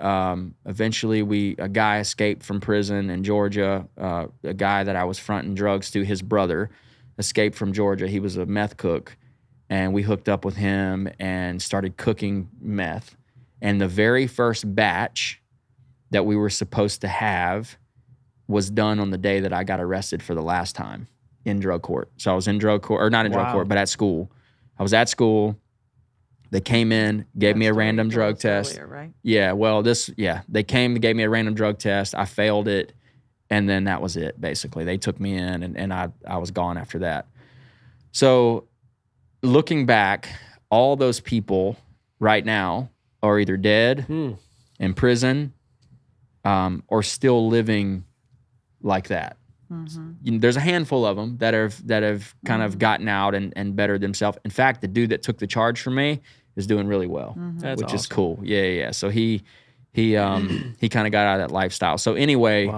eventually a guy escaped from prison in Georgia. A guy that I was fronting drugs to, his brother, escaped from Georgia. He was a meth cook. And we hooked up with him and started cooking meth. And the very first batch that we were supposed to have was done on the day that I got arrested for the last time in drug court. So I was in drug court, or not in drug court, but at school. I was at school. They came in, gave me a random drug test. Earlier, right? Yeah, well, they came and gave me a random drug test. I failed it, and then that was it, basically. They took me in, and I was gone after that. So looking back, all those people right now are either dead, in prison, or still living like that. Mm-hmm. There's a handful of them that have kind of gotten out and bettered themselves. In fact, the dude that took the charge for me is doing really well, which is cool. Yeah. So he kind of got out of that lifestyle. So anyway,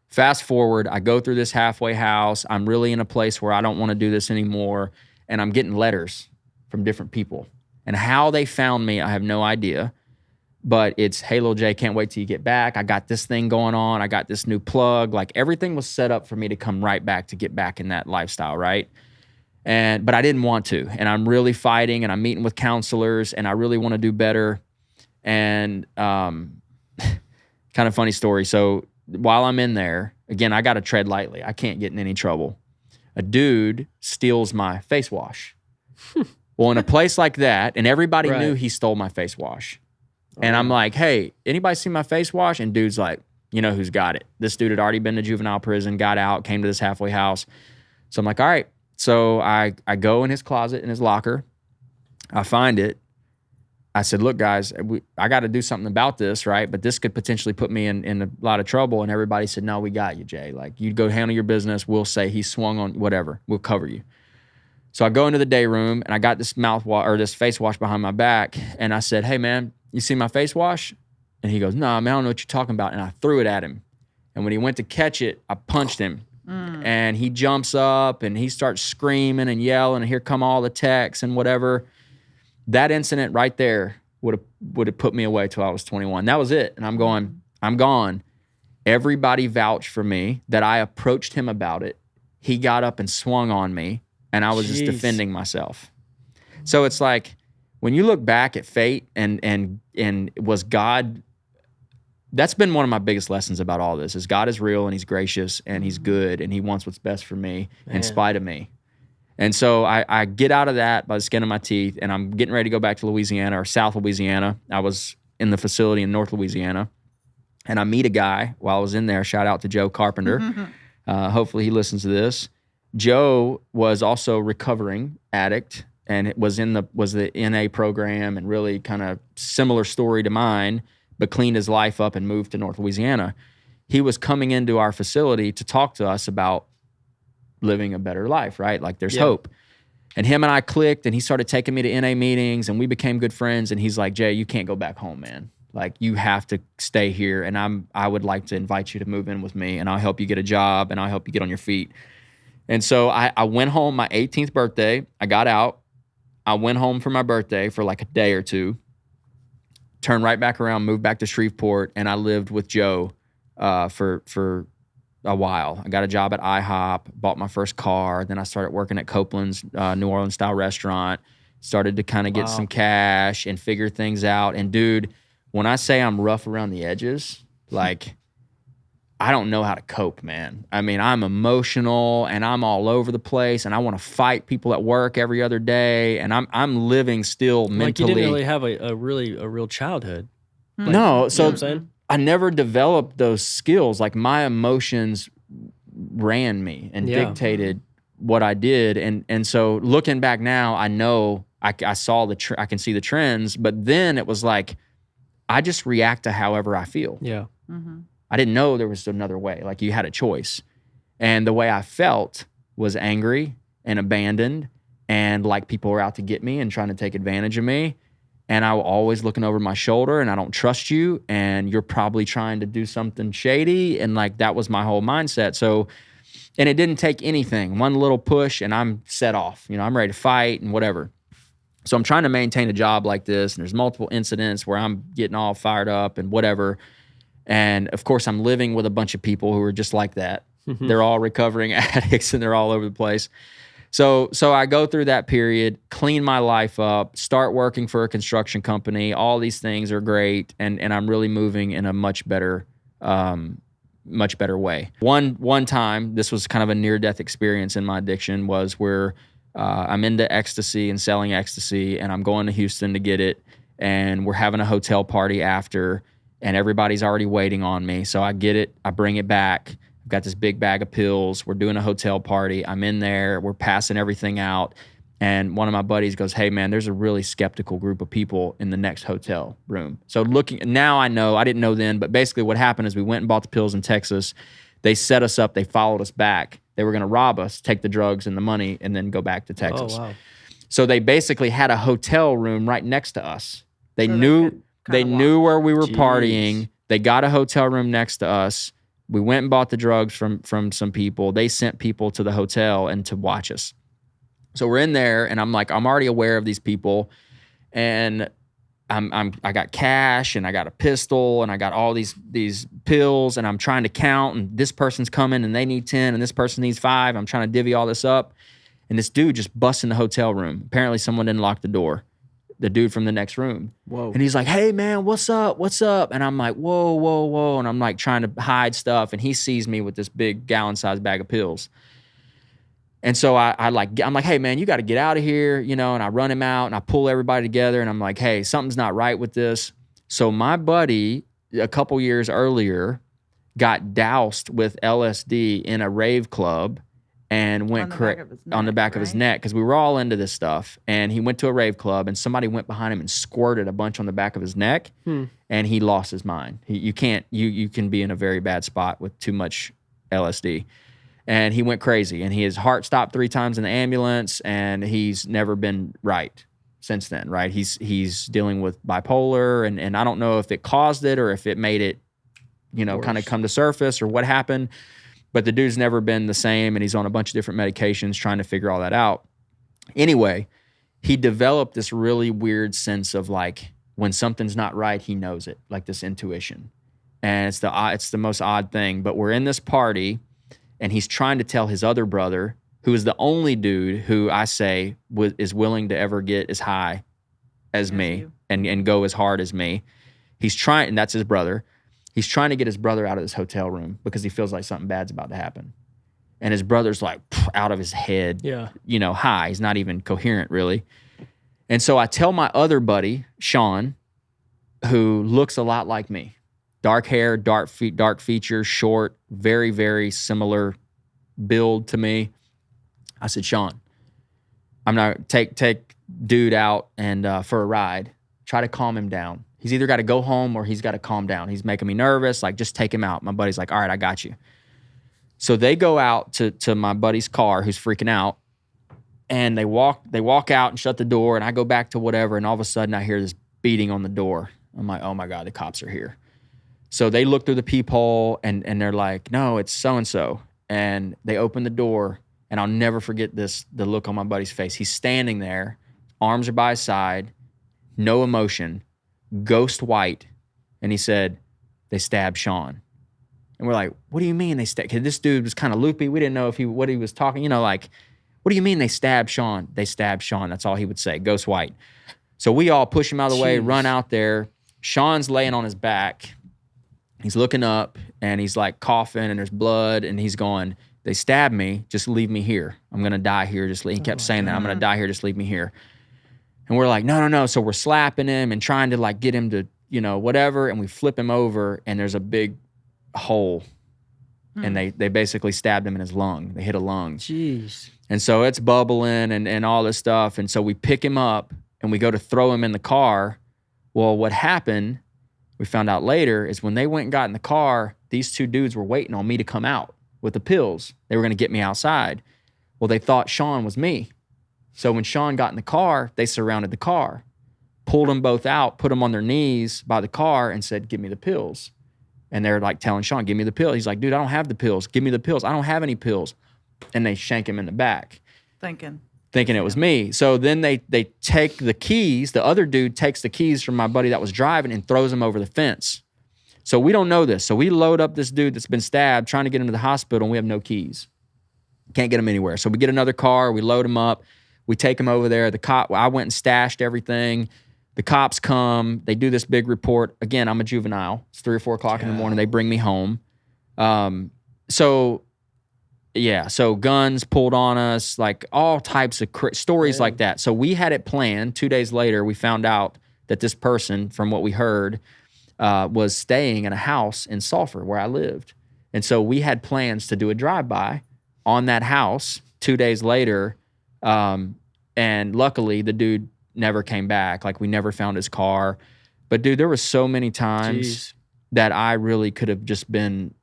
fast forward, I go through this halfway house. I'm really in a place where I don't want to do this anymore. And I'm getting letters from different people. And how they found me, I have no idea. But it's, hey, Lil J, can't wait till you get back. I got this thing going on. I got this new plug. Like, everything was set up for me to come right back, to get back in that lifestyle, right? But I didn't want to. And I'm really fighting, and I'm meeting with counselors, and I really want to do better. And kind of funny story. So while I'm in there, again, I got to tread lightly. I can't get in any trouble. A dude steals my face wash. Well, in a place like that, and everybody knew he stole my face wash. And I'm like, hey, anybody see my face wash? And dude's like, you know who's got it. This dude had already been to juvenile prison, got out, came to this halfway house. So I'm like, all right. So I go in his closet, in his locker. I find it. I said, look, guys, I got to do something about this, right? But this could potentially put me in a lot of trouble. And everybody said, no, we got you, Jay. Like, you go handle your business. We'll say he swung on whatever. We'll cover you. So I go into the day room, and I got this mouthwash or this face wash behind my back. And I said, hey, man, you see my face wash? And he goes, no, man, I don't know what you're talking about. And I threw it at him. And when he went to catch it, I punched him. And he jumps up, and he starts screaming and yelling, and here come all the techs and whatever. That incident right there would have put me away till I was 21. That was it. And I'm going, I'm gone. Everybody vouched for me that I approached him about it. He got up and swung on me, and I was just defending myself. So it's like, when you look back at fate and was God, that's been one of my biggest lessons about all this, is God is real, and he's gracious, and he's good, and he wants what's best for me in spite of me. And so I get out of that by the skin of my teeth, and I'm getting ready to go back to Louisiana, or South Louisiana. I was in the facility in North Louisiana, and I meet a guy while I was in there. Shout out to Joe Carpenter. Hopefully he listens to this. Joe was also a recovering addict, and it was the NA program, and really kind of similar story to mine, but cleaned his life up and moved to North Louisiana. He was coming into our facility to talk to us about living a better life, right? Like, there's hope. And him and I clicked, and he started taking me to NA meetings, and we became good friends. And he's like, Jay, you can't go back home, man. Like, you have to stay here, and I would like to invite you to move in with me, and I'll help you get a job, and I'll help you get on your feet. And so I went home my 18th birthday. I got out. I went home for my birthday for like a day or two, turned right back around, moved back to Shreveport, and I lived with Joe for a while. I got a job at IHOP, bought my first car. Then I started working at Copeland's New Orleans style restaurant, started to kind of get some cash and figure things out. And dude, when I say I'm rough around the edges, like, I don't know how to cope, man. I mean, I'm emotional, and I'm all over the place, and I want to fight people at work every other day, and I'm living still mentally. Like, you didn't really have a real childhood. Like, no, so you know what I'm saying? I never developed those skills. Like, my emotions ran me and dictated what I did, and so looking back now, I know I saw I can see the trends, but then it was like, I just react to however I feel. Yeah. I didn't know there was another way. Like, you had a choice. And the way I felt was angry and abandoned, and like people were out to get me and trying to take advantage of me. And I was always looking over my shoulder, and I don't trust you, and you're probably trying to do something shady. And like, that was my whole mindset. So, and it didn't take anything. One little push, and I'm set off. You know, I'm ready to fight and whatever. So I'm trying to maintain a job like this, and there's multiple incidents where I'm getting all fired up and whatever. And of course, I'm living with a bunch of people who are just like that. They're all recovering addicts and they're all over the place. So I go through that period, clean my life up, start working for a construction company. All these things are great, and I'm really moving in a much better way. One time, this was kind of a near-death experience in my addiction, was where I'm into ecstasy and selling ecstasy, and I'm going to Houston to get it, and we're having a hotel party after, and everybody's already waiting on me. So I get it, I bring it back. I've got this big bag of pills. We're doing a hotel party. I'm in there. We're passing everything out. And one of my buddies goes, hey, man, there's a really skeptical group of people in the next hotel room. So now I know, I didn't know then, but basically what happened is we went and bought the pills in Texas. They set us up. They followed us back. They were going to rob us, take the drugs and the money, and then go back to Texas. Oh, wow. So they basically had a hotel room right next to us. They So knew where we were Jeez. partying. They got a hotel room next to us. We went and bought the drugs from some people. They sent people to the hotel and to watch us. So we're in there, and I'm already aware of these people, and I got cash, and I got a pistol, and I got all these pills, and I'm trying to count, and this person's coming, and they need 10, and this person needs 5. I'm trying to divvy all this up, and this dude just busts in the hotel room. Apparently, someone didn't lock the door. The dude from the next room. Whoa. And he's like, hey, man, what's up? What's up? And I'm like, whoa, whoa, whoa. And I'm like trying to hide stuff. And he sees me with this big gallon-sized bag of pills. And so I'm like, hey, man, you got to get out of here, and I run him out, and I pull everybody together, and I'm like, hey, something's not right with this. So my buddy, a couple years earlier, got doused with LSD in a rave club and went on the back of his neck, because we were all into this stuff. And he went to a rave club, and somebody went behind him and squirted a bunch on the back of his neck, and he lost his mind. You can be in a very bad spot with too much LSD. And he went crazy, and his heart stopped 3 times in the ambulance, and he's never been right since then, right? He's dealing with bipolar, and I don't know if it caused it or if it made it, kind of come to surface or what happened. But the dude's never been the same, and he's on a bunch of different medications trying to figure all that out. Anyway, he developed this really weird sense of like, when something's not right, he knows it, like this intuition. And it's the most odd thing. But we're in this party, and he's trying to tell his other brother, who is the only dude who I say is willing to ever get as high as me and go as hard as me. He's trying, and that's his brother. He's trying to get his brother out of this hotel room because he feels like something bad's about to happen. And his brother's like out of his head, high. He's not even coherent, really. And so I tell my other buddy, Sean, who looks a lot like me. Dark hair, dark features, short, very, very similar build to me. I said, Sean, I'm not take dude out and for a ride. Try to calm him down. He's either got to go home or he's got to calm down. He's making me nervous. Like, just take him out. My buddy's like, all right, I got you. So they go out to my buddy's car, who's freaking out, and they walk out and shut the door, and I go back to whatever, and all of a sudden I hear this beating on the door. I'm like, oh my God, the cops are here. So they look through the peephole, and they're like, no, it's so-and-so. And they open the door, and I'll never forget the look on my buddy's face. He's standing there, arms are by his side, no emotion, ghost white. And he said, they stabbed Sean. And we're like, what do you mean they stabbed? Because this dude was kind of loopy. We didn't know what he was talking, like, what do you mean they stabbed Sean? They stabbed Sean. That's all he would say, ghost white. So we all push him out of the way, run out there. Sean's laying on his back. He's looking up, and he's like coughing, and there's blood, and he's going, they stabbed me, just leave me here. I'm going to die here. He kept saying that, I'm going to die here, just leave me here. And we're like, no. So we're slapping him and trying to like get him to, whatever. And we flip him over, and there's a big hole. And they basically stabbed him in his lung. They hit a lung. Jeez. And so it's bubbling and all this stuff. And so we pick him up, and we go to throw him in the car. Well, what happened, we found out later, is when they went and got in the car, these 2 dudes were waiting on me to come out with the pills. They were going to get me outside. Well, they thought Sean was me. So when Sean got in the car, they surrounded the car, pulled them both out, put them on their knees by the car, and said, give me the pills. And they're like telling Sean, give me the pills. He's like, dude, I don't have the pills. Give me the pills. I don't have any pills. And they shank him in the back. Thinking. thinking it was me. So then they take the keys. The other dude takes the keys from my buddy that was driving and throws them over the fence. So we don't know this. So we load up this dude that's been stabbed, trying to get into the hospital, and we have no keys. Can't get him anywhere. So we get another car. We load him up. We take him over there. I went and stashed everything. The cops come. They do this big report. Again, I'm a juvenile. It's 3 or 4 o'clock in the morning. They bring me home. So guns pulled on us, like all types of stories like that. So we had it planned. 2 days later, we found out that this person, from what we heard, was staying in a house in Sulphur where I lived. And so we had plans to do a drive-by on that house 2 days later. And luckily, the dude never came back. Like, we never found his car. But, dude, there were so many times that I really could have just been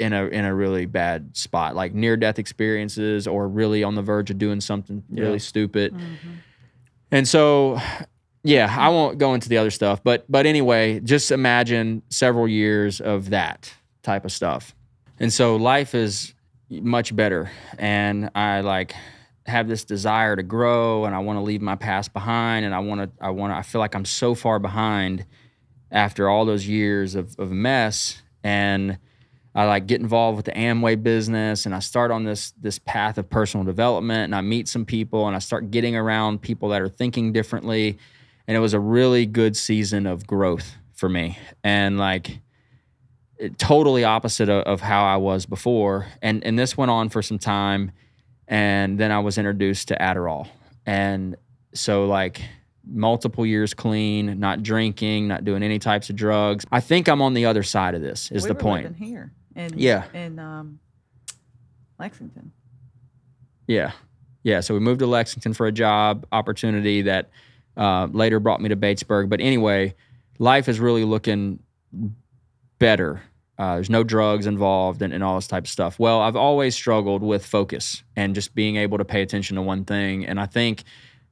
in a really bad spot, like near-death experiences or really on the verge of doing something really stupid. Mm-hmm. And so, I won't go into the other stuff. But anyway, just imagine several years of that type of stuff. And so life is much better. And I have this desire to grow, and I want to leave my past behind, and I feel like I'm so far behind after all those years of mess. And I get involved with the Amway business, and I start on this path of personal development, and I meet some people, and I start getting around people that are thinking differently. And it was a really good season of growth for me. And totally opposite of how I was before. And this went on for some time. And then I was introduced to Adderall. And so multiple years clean, not drinking, not doing any types of drugs. I think I'm on the other side of this is the point. We were living here in Lexington. Yeah. Yeah. So we moved to Lexington for a job opportunity that later brought me to Batesburg. But anyway, life is really looking better. There's no drugs involved and all this type of stuff. Well, I've always struggled with focus and just being able to pay attention to one thing. And I think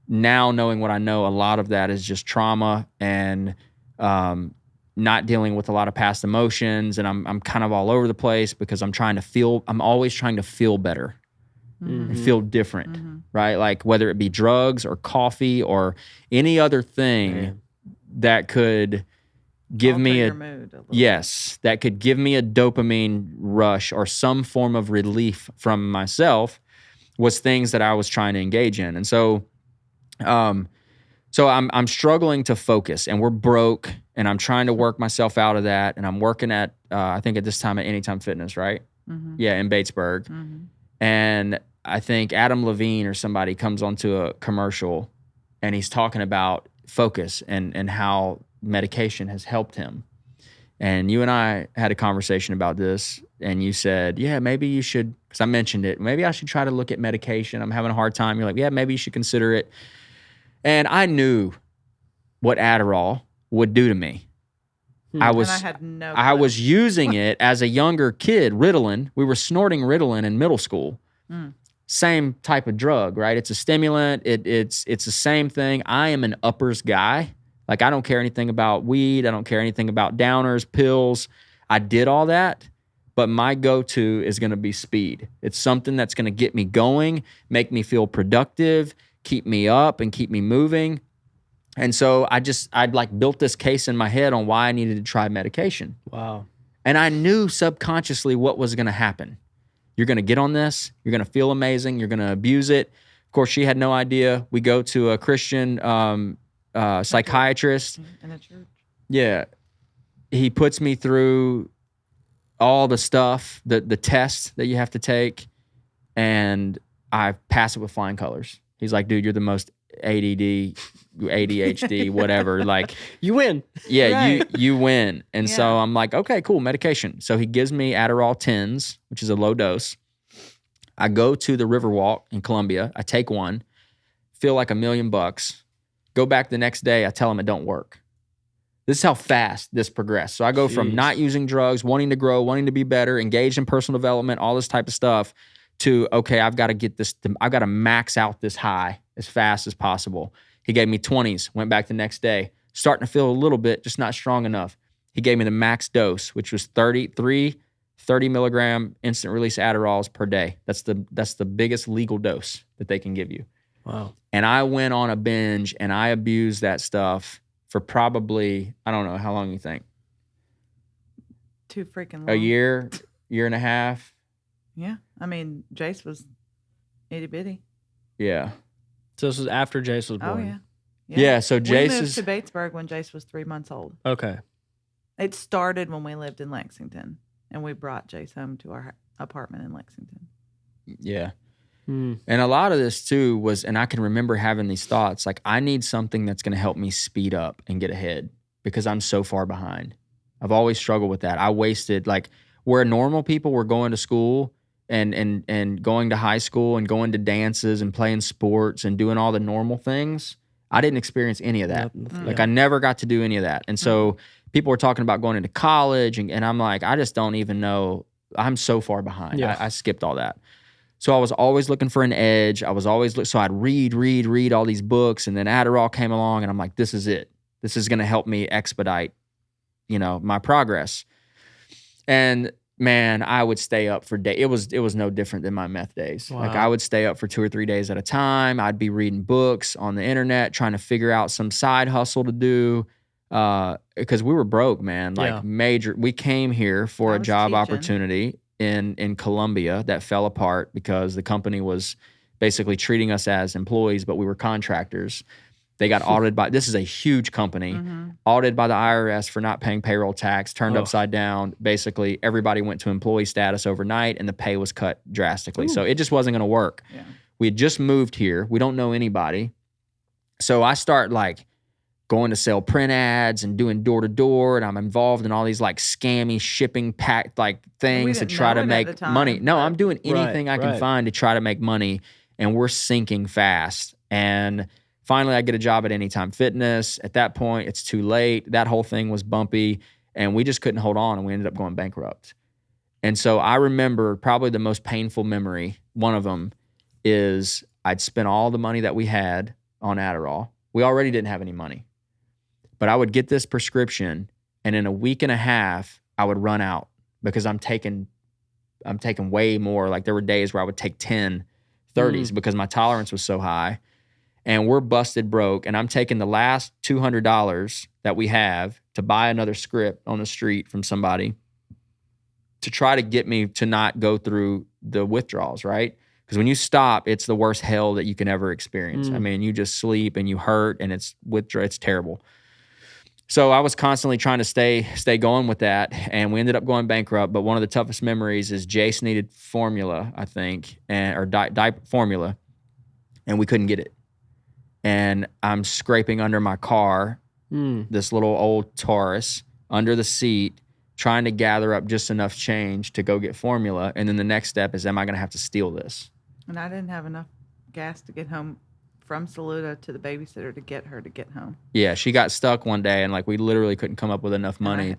now, knowing what I know, a lot of that is just trauma and not dealing with a lot of past emotions. And I'm kind of all over the place because I'm always trying to feel better and feel different, right? Like whether it be drugs or coffee or any other thing that could give me that could give me a dopamine rush or some form of relief from myself was things that I was trying to engage in. And so I'm struggling to focus, and we're broke, and I'm trying to work myself out of that. And I'm working at I think at this time at Anytime Fitness, right? Yeah, in Batesburg. And I think Adam Levine or somebody comes onto a commercial, and he's talking about focus and how medication has helped him. And you and I had a conversation about this, and you said, yeah, maybe you should, because I mentioned it, maybe I should try to look at medication. I'm having a hard time. You're like, yeah, maybe you should consider it. And I knew what Adderall would do to me. I was using it as a younger kid, Ritalin. We were snorting Ritalin in middle school. Same type of drug, right? It's a stimulant. It's the same thing. I am an uppers guy. I don't care anything about weed. I don't care anything about downers, pills. I did all that, but my go-to is going to be speed. It's something that's going to get me going, make me feel productive, keep me up and keep me moving. And so I'd built this case in my head on why I needed to try medication. Wow. And I knew subconsciously what was going to happen. You're going to get on this. You're going to feel amazing. You're going to abuse it. Of course, she had no idea. We go to a Christian psychiatrist. In a church. Yeah. He puts me through all the stuff, the tests that you have to take, and I pass it with flying colors. He's like, dude, you're the most ADD, ADHD, whatever. You win. Yeah, right. you win. And so I'm like, okay, cool, medication. So he gives me Adderall 10s, which is a low dose. I go to the Riverwalk in Columbia. I take one, feel like $1 million. Go back the next day, I tell him it don't work. This is how fast this progressed. So I go from not using drugs, wanting to grow, wanting to be better, engaged in personal development, all this type of stuff, to, okay, I've got to max out this high as fast as possible. He gave me 20s, went back the next day, starting to feel a little bit, just not strong enough. He gave me the max dose, which was 30 milligram instant release Adderalls per day. That's the biggest legal dose that they can give you. Wow. And I went on a binge and I abused that stuff for probably, I don't know, how long you think? Too freaking long. A year and a half? Yeah. I mean, Jace was itty bitty. Yeah. So this was after Jace was Oh, born. yeah. Yeah, so We Jace moved is... to Batesburg when Jace was 3 months old. Okay. It started when we lived in Lexington, and we brought Jace home to our apartment in Lexington. Yeah. Mm. And a lot of this too was, and I can remember having these thoughts, like I need something that's going to help me speed up and get ahead because I'm so far behind. I've always struggled with that. I wasted, like, where normal people were going to school and going to high school and going to dances and playing sports and doing all the normal things. I didn't experience any of that. Like I never got to do any of that. And so people were talking about going into college and I'm like, I just don't even know. I'm so far behind. Yeah. I skipped all that. So I was always looking for an edge. I was always, so I'd read all these books, and then Adderall came along and I'm like, this is it. This is going to help me expedite, my progress. And man, I would stay up for days. It was no different than my meth days. Wow. Like I would stay up for 2 or 3 days at a time. I'd be reading books on the internet, trying to figure out some side hustle to do. Because we were broke, man. Like major. We came here for a job opportunity in Colombia that fell apart because the company was basically treating us as employees, but we were contractors. They got audited by, this is a huge company, audited by the IRS for not paying payroll tax, turned upside down. Basically, everybody went to employee status overnight and the pay was cut drastically. So it just wasn't going to work. Yeah. We had just moved here. We don't know anybody. So I start like going to sell print ads and doing door to door. And I'm involved in all these like scammy shipping packed like things to try to make money. No, I'm doing anything I can find to try to make money. And we're sinking fast. And finally, I get a job at Anytime Fitness. At that point, it's too late. That whole thing was bumpy, and we just couldn't hold on, and we ended up going bankrupt. And so I remember probably the most painful memory, one of them, is I'd spent all the money that we had on Adderall. We already didn't have any money. But I would get this prescription, and in a week and a half, I would run out because I'm taking way more. Like there were days where I would take 10, 30s because my tolerance was so high. And we're busted broke, and I'm taking the last $200 that we have to buy another script on the street from somebody to try to get me to not go through the withdrawals, right? Because when you stop, it's the worst hell that you can ever experience. I mean, you just sleep and you hurt, and it's terrible. So I was constantly trying to stay going with that, and we ended up going bankrupt. But one of the toughest memories is Jace needed formula, I think, or diaper formula, and we couldn't get it. And I'm scraping under my car, this little old Taurus, under the seat, trying to gather up just enough change to go get formula. And then the next step is, am I going to have to steal this? And I didn't have enough gas to get home from Soileau to the babysitter to get her to get home. Yeah, she got stuck one day, and like we literally couldn't come up with enough money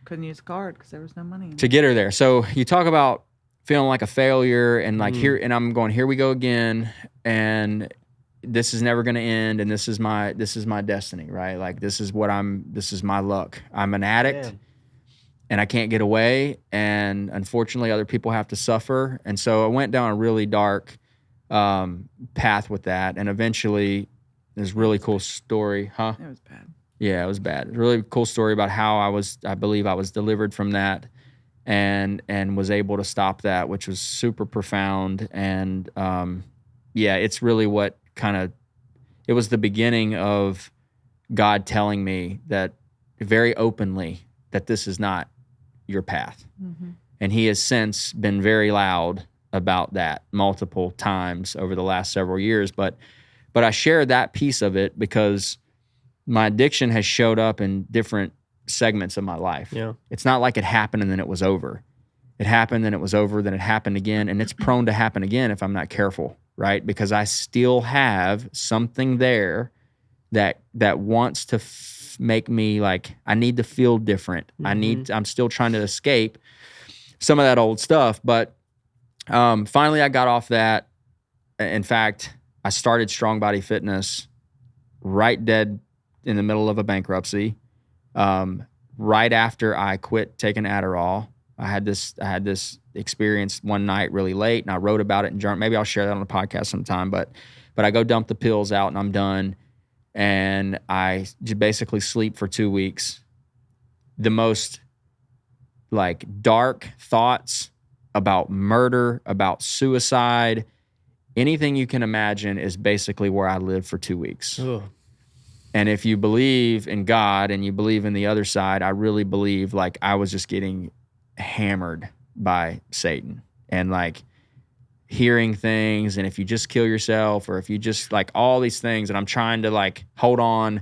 couldn't use a card because there was no money to get her there. So you talk about feeling like a failure, and like here, and I'm going, here we go again, and this is never going to end, and this is my destiny, right? Like this is my luck. I'm an addict, and I can't get away, and unfortunately, other people have to suffer. And so I went down a really dark path with that, and eventually there's a really cool story. It was bad. Yeah, it was bad. A really cool story about how I believe I was delivered from that and was able to stop that, which was super profound. And it's really what it was the beginning of God telling me that very openly that this is not your path. And he has since been very loud about that multiple times over the last several years. But I share that piece of it because my addiction has showed up in different segments of my life. Yeah. It's not like it happened and then it was over. It happened, then it was over, then it happened again, and it's prone to happen again if I'm not careful, right? Because I still have something there that wants to make me like, I need to feel different. I'm still trying to escape some of that old stuff, but finally, I got off that. In fact, I started Strong Body Fitness right dead in the middle of a bankruptcy. Right after I quit taking Adderall, I had this experience one night really late, and I wrote about it in journal. Maybe I'll share that on the podcast sometime. But But I go dump the pills out and I'm done. And I basically sleep for 2 weeks. The most like dark thoughts about murder, about suicide, anything you can imagine is basically where I lived for 2 weeks. Ugh. And if you believe in God and you believe in the other side, I really believe like I was just getting hammered by Satan and like hearing things. And if you just kill yourself or if you just like all these things, and I'm trying to like hold on,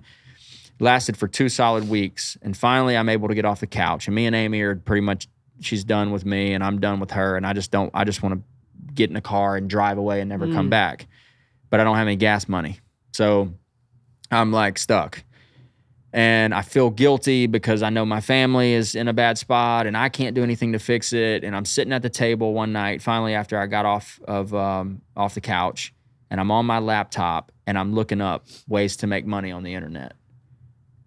lasted for 2 solid weeks. And finally I'm able to get off the couch, and me and Amy are pretty much, she's done with me and I'm done with her. And I just want to get in a car and drive away and never come back. But I don't have any gas money. So I'm like stuck. And I feel guilty because I know my family is in a bad spot and I can't do anything to fix it. And I'm sitting at the table one night, finally after I got off the couch, and I'm on my laptop and I'm looking up ways to make money on the internet.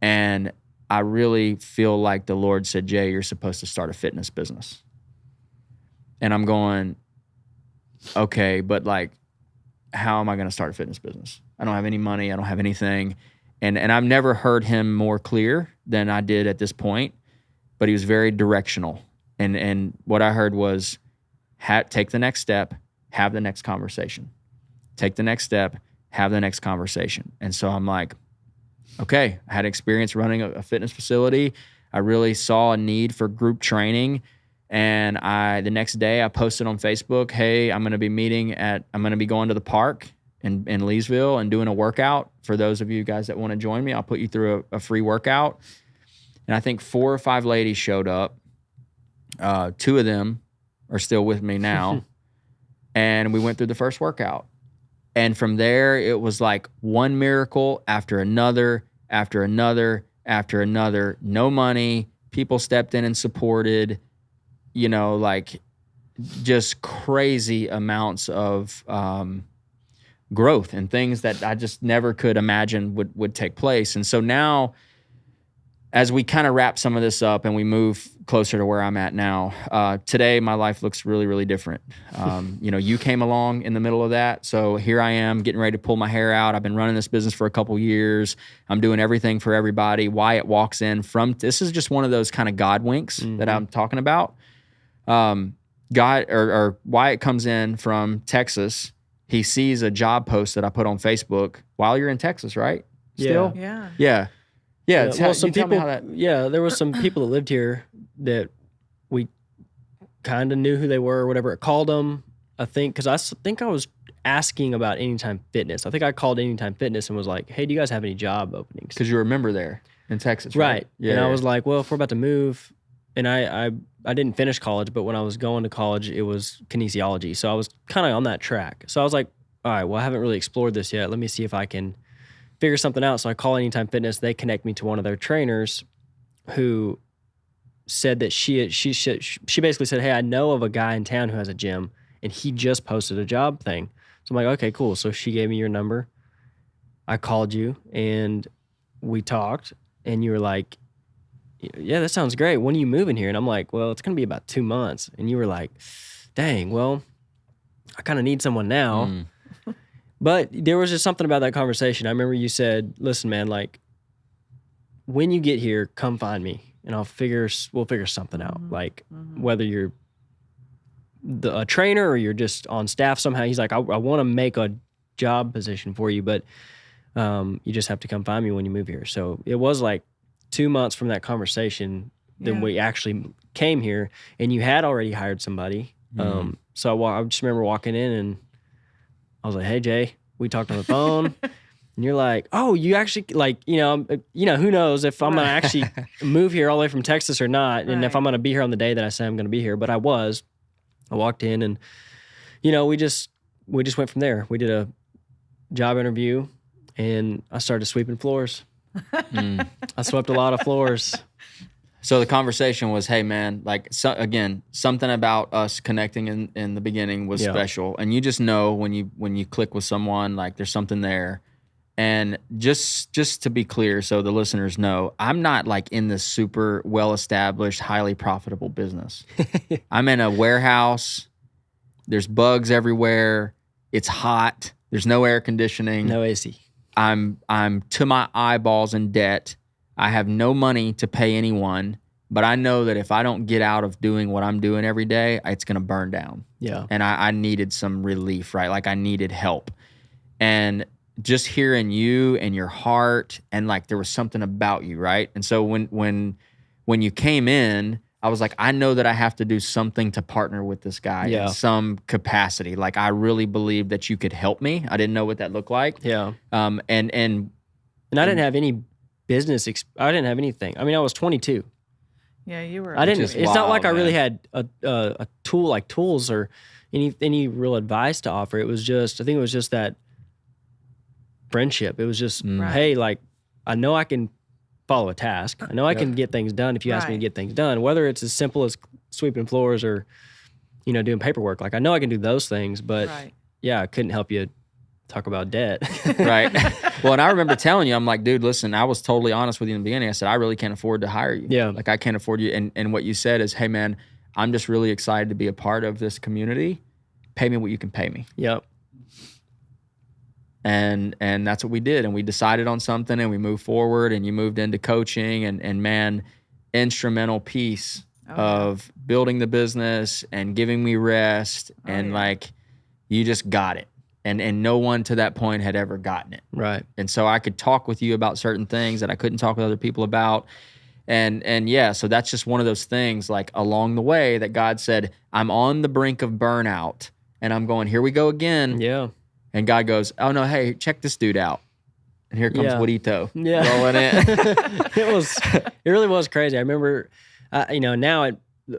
And I really feel like the Lord said, Jay, you're supposed to start a fitness business. And I'm going, okay, but like, how am I going to start a fitness business? I don't have any money. I don't have anything. And I've never heard him more clear than I did at this point, but he was very directional. And what I heard was, take the next step, have the next conversation. Take the next step, have the next conversation. And so I'm like, okay, I had experience running a fitness facility. I really saw a need for group training. And the next day I posted on Facebook, hey, I'm going to be going to the park in Leesville and doing a workout. For those of you guys that want to join me, I'll put you through a free workout. And I think 4 or 5 ladies showed up. 2 of them are still with me now. And we went through the first workout. And from there, it was like one miracle after another, after another, after another. No money. People stepped in and supported, like just crazy amounts of growth and things that I just never could imagine would take place. And so now, as we kind of wrap some of this up and we move closer to where I'm at now, today my life looks really, really different. You came along in the middle of that. So here I am getting ready to pull my hair out. I've been running this business for a couple years. I'm doing everything for everybody. Wyatt walks in this is just one of those kind of God winks that I'm talking about. Wyatt comes in from Texas. He sees a job post that I put on Facebook while you're in Texas, right? Still? Yeah. Yeah. Well, some people, there was some people that lived here that we kind of knew who they were or whatever. I called them, I think, because I think I was asking about Anytime Fitness. I think I called Anytime Fitness and was like, hey, do you guys have any job openings? Because you were a member there in Texas, right? Yeah. And I was like, well, if we're about to move, and I didn't finish college, but when I was going to college, it was kinesiology. So I was kind of on that track. So I was like, all right, well, I haven't really explored this yet. Let me see if I can figure something out. So I call Anytime Fitness. They connect me to one of their trainers who said that she basically said, hey, I know of a guy in town who has a gym, and he just posted a job thing. So I'm like, okay, cool. So she gave me your number. I called you, and we talked, and you were like, yeah, that sounds great. When are you moving here? And I'm like, well, it's going to be about 2 months. And you were like, dang, well, I kind of need someone now. But there was just something about that conversation. I remember you said, listen, man, like, when you get here, come find me and we'll figure something out. Like, whether you're a trainer or you're just on staff somehow. He's like, I want to make a job position for you, but you just have to come find me when you move here. So it was like 2 months from that conversation then we actually came here, and you had already hired somebody. So I just remember walking in, and I was like, hey, Jay, we talked on the phone. And you're like, oh, you actually, like, who knows if I'm going to actually move here all the way from Texas or not, and if I'm going to be here on the day that I say I'm going to be here. But I walked in, and, we just went from there. We did a job interview, and I started sweeping floors. I swept a lot of floors. So the conversation was, hey, man, like, again, something about us connecting in the beginning was special. And you just know when you click with someone, like, there's something there. And just to be clear, so the listeners know, I'm not like in this super well-established, highly profitable business. I'm in a warehouse. There's bugs everywhere. It's hot. There's no air conditioning. No AC. I'm to my eyeballs in debt. I have no money to pay anyone, but I know that if I don't get out of doing what I'm doing every day, it's going to burn down. Yeah. And I needed some relief, right? Like I needed help. And just hearing you and your heart, and like there was something about you, right? And so when you came in, I was like, I know that I have to do something to partner with this guy in some capacity. Like I really believed that you could help me. I didn't know what that looked like. Yeah. And I didn't have any business. I didn't have anything. I mean, I was 22. Yeah, you were. I didn't. Just It's not wild, like I really man. had a tool like tools or any real advice to offer. It was just. I think it was just that friendship. It was just, hey, like I know I can follow a task. I know I can get things done if you ask me to get things done, whether it's as simple as sweeping floors or, doing paperwork. Like I know I can do those things, but I couldn't help you talk about debt. Right. Well, and I remember telling you, I'm like, dude, listen, I was totally honest with you in the beginning. I said, I really can't afford to hire you. Yeah. Like I can't afford you. And what you said is, hey man, I'm just really excited to be a part of this community. Pay me what you can pay me. Yep. And that's what we did. And we decided on something and we moved forward, and you moved into coaching and man, instrumental piece of building the business and giving me rest. Like you just got it. And no one to that point had ever gotten it. Right. And so I could talk with you about certain things that I couldn't talk with other people about. And yeah, so that's just one of those things like along the way that God said, I'm on the brink of burnout, and I'm going, here we go again. Yeah. And God goes, oh no, hey, check this dude out. And here comes Juanito rolling in. It really was crazy. I remember, now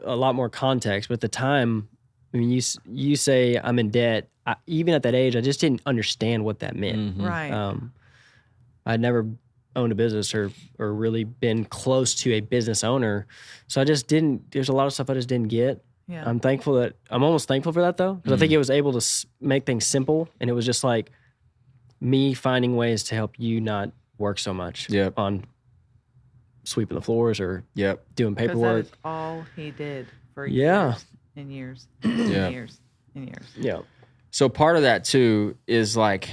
a lot more context, but at the time, I mean, you say I'm in debt. Even at that age, I just didn't understand what that meant. Mm-hmm. Right. I'd never owned a business or really been close to a business owner. So I just didn't, there's a lot of stuff I just didn't get. Yeah. I'm almost thankful for that though. Because I think it was able to make things simple. And it was just like me finding ways to help you not work so much on sweeping the floors or doing paperwork. That is all he did for years and years and years and years. Yeah. So part of that too is like,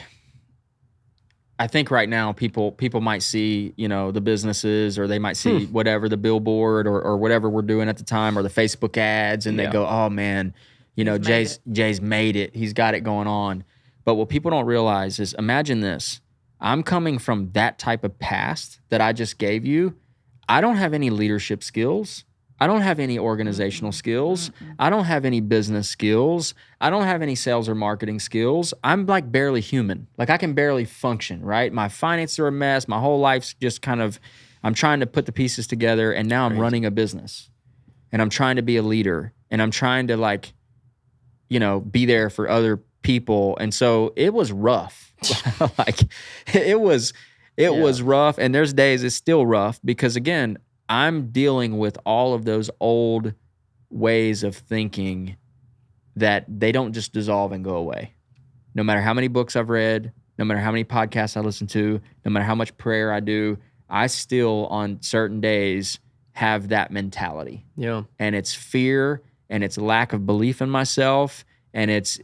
I think right now people might see, the businesses, or they might see whatever, the billboard or whatever we're doing at the time, or the Facebook ads, and they go, oh man, Jay's made it. He's got it going on. But what people don't realize is, imagine this. I'm coming from that type of past that I just gave you. I don't have any leadership skills. I don't have any organizational skills. I don't have any business skills. I don't have any sales or marketing skills. I'm like barely human. Like I can barely function, right? My finances are a mess. My whole life's just kind of, I'm trying to put the pieces together, and now I'm running a business, and I'm trying to be a leader, and I'm trying to be there for other people. And so it was rough. It was rough. And there's days it's still rough because again, I'm dealing with all of those old ways of thinking that they don't just dissolve and go away. No matter how many books I've read, no matter how many podcasts I listen to, no matter how much prayer I do, I still on certain days have that mentality. Yeah. And it's fear, and it's lack of belief in myself, and it's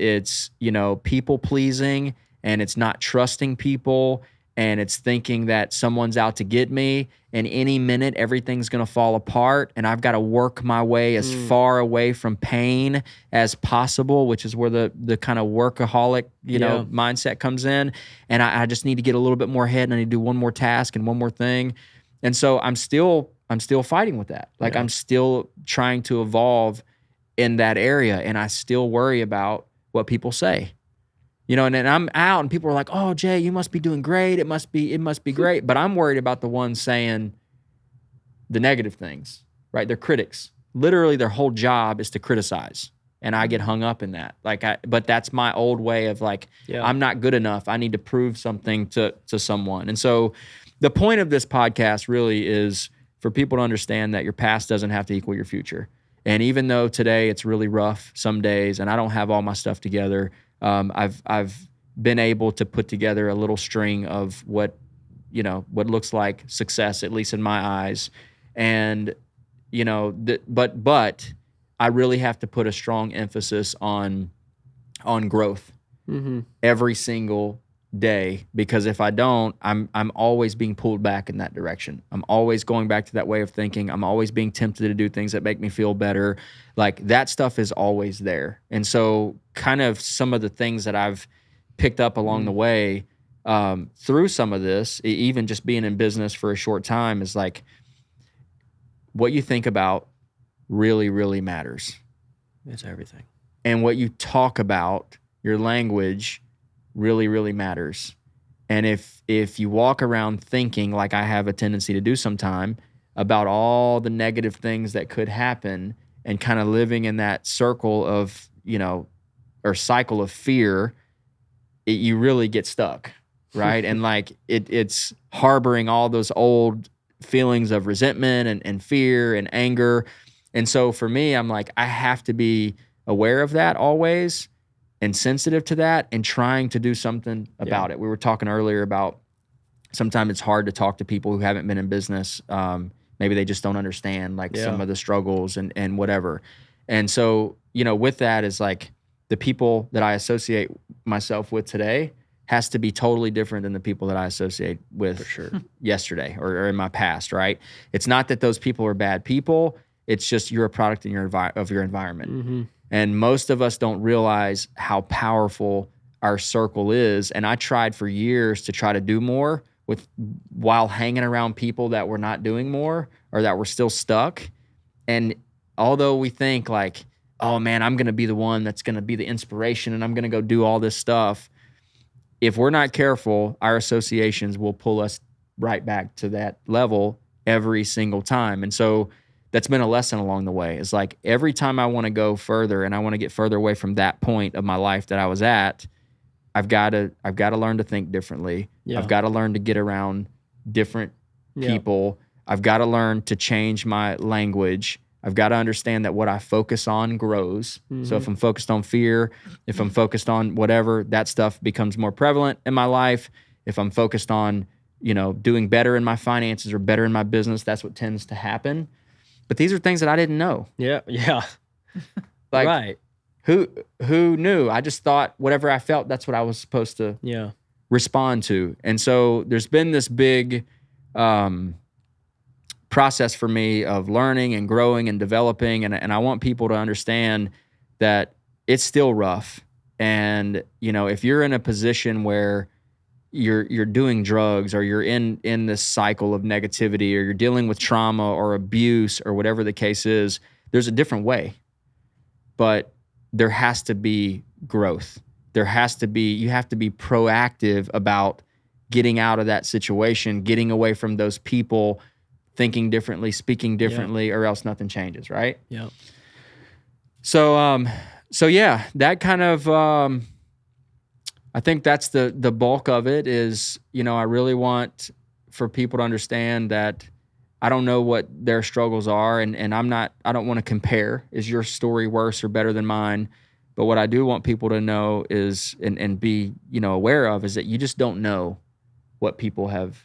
people pleasing, and it's not trusting people, and it's thinking that someone's out to get me, and any minute everything's going to fall apart, and I've got to work my way as far away from pain as possible, which is where the kind of workaholic mindset comes in. And I just need to get a little bit more ahead, and I need to do one more task and one more thing. And so I'm still fighting with that. Like I'm still trying to evolve in that area, and I still worry about what people say. And then I'm out and people are like, oh, Jay, you must be doing great. It must be great. But I'm worried about the ones saying the negative things, right? They're critics. Literally their whole job is to criticize. And I get hung up in that. But that's my old way of I'm not good enough. I need to prove something to someone. And so the point of this podcast really is for people to understand that your past doesn't have to equal your future. And even though today it's really rough some days and I don't have all my stuff together, I've been able to put together a little string of what looks like success, at least in my eyes. And, but I really have to put a strong emphasis on growth. every single day, because if I don't, I'm always being pulled back in that direction. I'm always going back to that way of thinking. I'm always being tempted to do things that make me feel better. Like that stuff is always there. And so kind of some of the things that I've picked up along the way through some of this, even just being in business for a short time, is like what you think about really, really matters. It's everything. And what you talk about, your language, really, really matters. And if you walk around thinking, like I have a tendency to do sometime, about all the negative things that could happen and kind of living in that circle of, or cycle of fear, you really get stuck, right? And like it's harboring all those old feelings of resentment and fear and anger. And so for me, I'm like, I have to be aware of that always and sensitive to that and trying to do something about it. We were talking earlier about sometimes it's hard to talk to people who haven't been in business. Maybe they just don't understand some of the struggles and whatever. And so, with that is like the people that I associate myself with today has to be totally different than the people that I associate with yesterday or in my past, right? It's not that those people are bad people. It's just you're a product of your environment. And most of us don't realize how powerful our circle is. And I tried for years to try to do more while hanging around people that were not doing more or that were still stuck. And although we think like, oh man, I'm going to be the one that's going to be the inspiration and I'm going to go do all this stuff, if we're not careful, our associations will pull us right back to that level every single time. And so that's been a lesson along the way. It's like every time I want to go further and I want to get further away from that point of my life that I was at, I've got to learn to think differently. Yeah. I've got to learn to get around different people. I've got to learn to change my language. I've got to understand that what I focus on grows. So if I'm focused on fear, if I'm focused on whatever, that stuff becomes more prevalent in my life. If I'm focused on, doing better in my finances or better in my business, that's what tends to happen. But these are things that I didn't know. Yeah. Like, right. Who knew? I just thought whatever I felt, that's what I was supposed to respond to. And so there's been this big process for me of learning and growing and developing. And I want people to understand that it's still rough. And, if you're in a position where you're doing drugs or you're in this cycle of negativity or you're dealing with trauma or abuse or whatever the case is, there's a different way. But there has to be growth. You have to be proactive about getting out of that situation, getting away from those people, thinking differently, speaking differently, or else nothing changes, right? Yeah. So that kind of I think that's the bulk of it is, I really want for people to understand that I don't know what their struggles are and I don't want to compare. Is your story worse or better than mine? But what I do want people to know is, and be, aware of, is that you just don't know what people have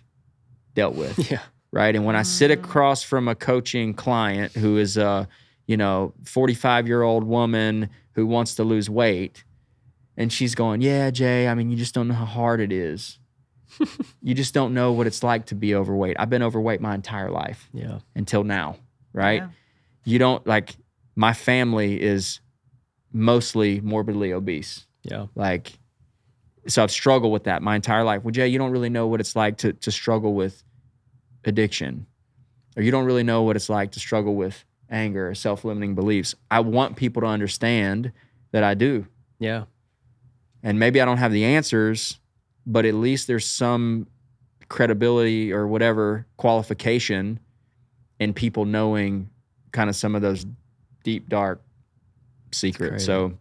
dealt with. Yeah. Right. And when I sit across from a coaching client who is a, 45-year-old woman who wants to lose weight, and she's going, yeah, Jay, you just don't know how hard it is. You just don't know what it's like to be overweight. I've been overweight my entire life. Yeah. Until now, right? Yeah. You don't, my family is mostly morbidly obese. Yeah. So I've struggled with that my entire life. Well, Jay, you don't really know what it's like to struggle with addiction, or you don't really know what it's like to struggle with anger or self-limiting beliefs. I want people to understand that I do. Yeah. And maybe I don't have the answers, but at least there's some credibility or whatever qualification in people knowing kind of some of those deep, dark secrets. So,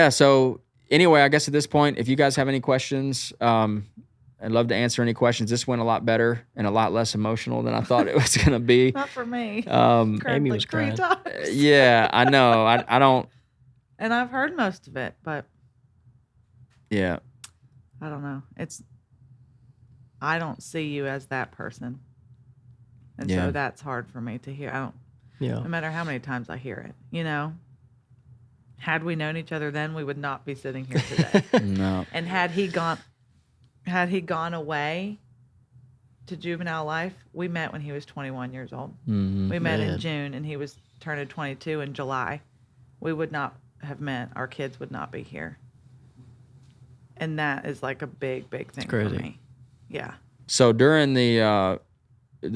so anyway, I guess at this point, if you guys have any questions, I'd love to answer any questions. This went a lot better and a lot less emotional than I thought it was going to be. Not for me. Amy was crying. Yeah, I know. I don't. And I've heard most of it, but yeah, I don't know. I don't see you as that person. And so that's hard for me to hear. No matter how many times I hear it, Had we known each other then, we would not be sitting here today. No. And had he gone away to juvenile life, we met when he was 21 years old. Mm-hmm. We met in June, and he was turning 22 in July. We would not have met. Our kids would not be here. And that is like a big, big thing for me. Yeah. So during the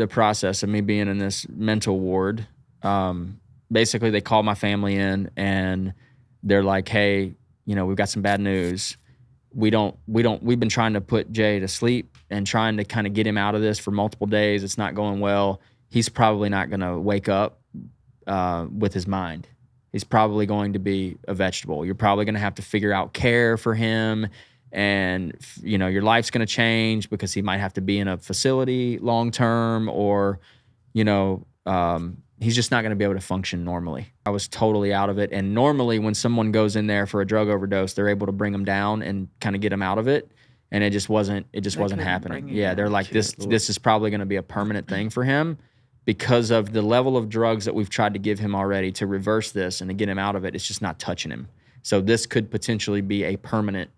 process of me being in this mental ward, basically they called my family in and they're like, hey, you know, we've got some bad news. We've been trying to put Jay to sleep and trying to kind of get him out of this for multiple days. It's not going well. He's probably not going to wake up with his mind. He's probably going to be a vegetable. You're probably going to have to figure out care for him. And, you know, your life's going to change because he might have to be in a facility long term, or, you know, he's just not going to be able to function normally. I was totally out of it. And normally when someone goes in there for a drug overdose, they're able to bring them down and kind of get them out of it. And it just wasn't happening. Yeah, they're like, this is probably going to be a permanent thing for him because of the level of drugs that we've tried to give him already to reverse this and to get him out of it. It's just not touching him. So this could potentially be a permanent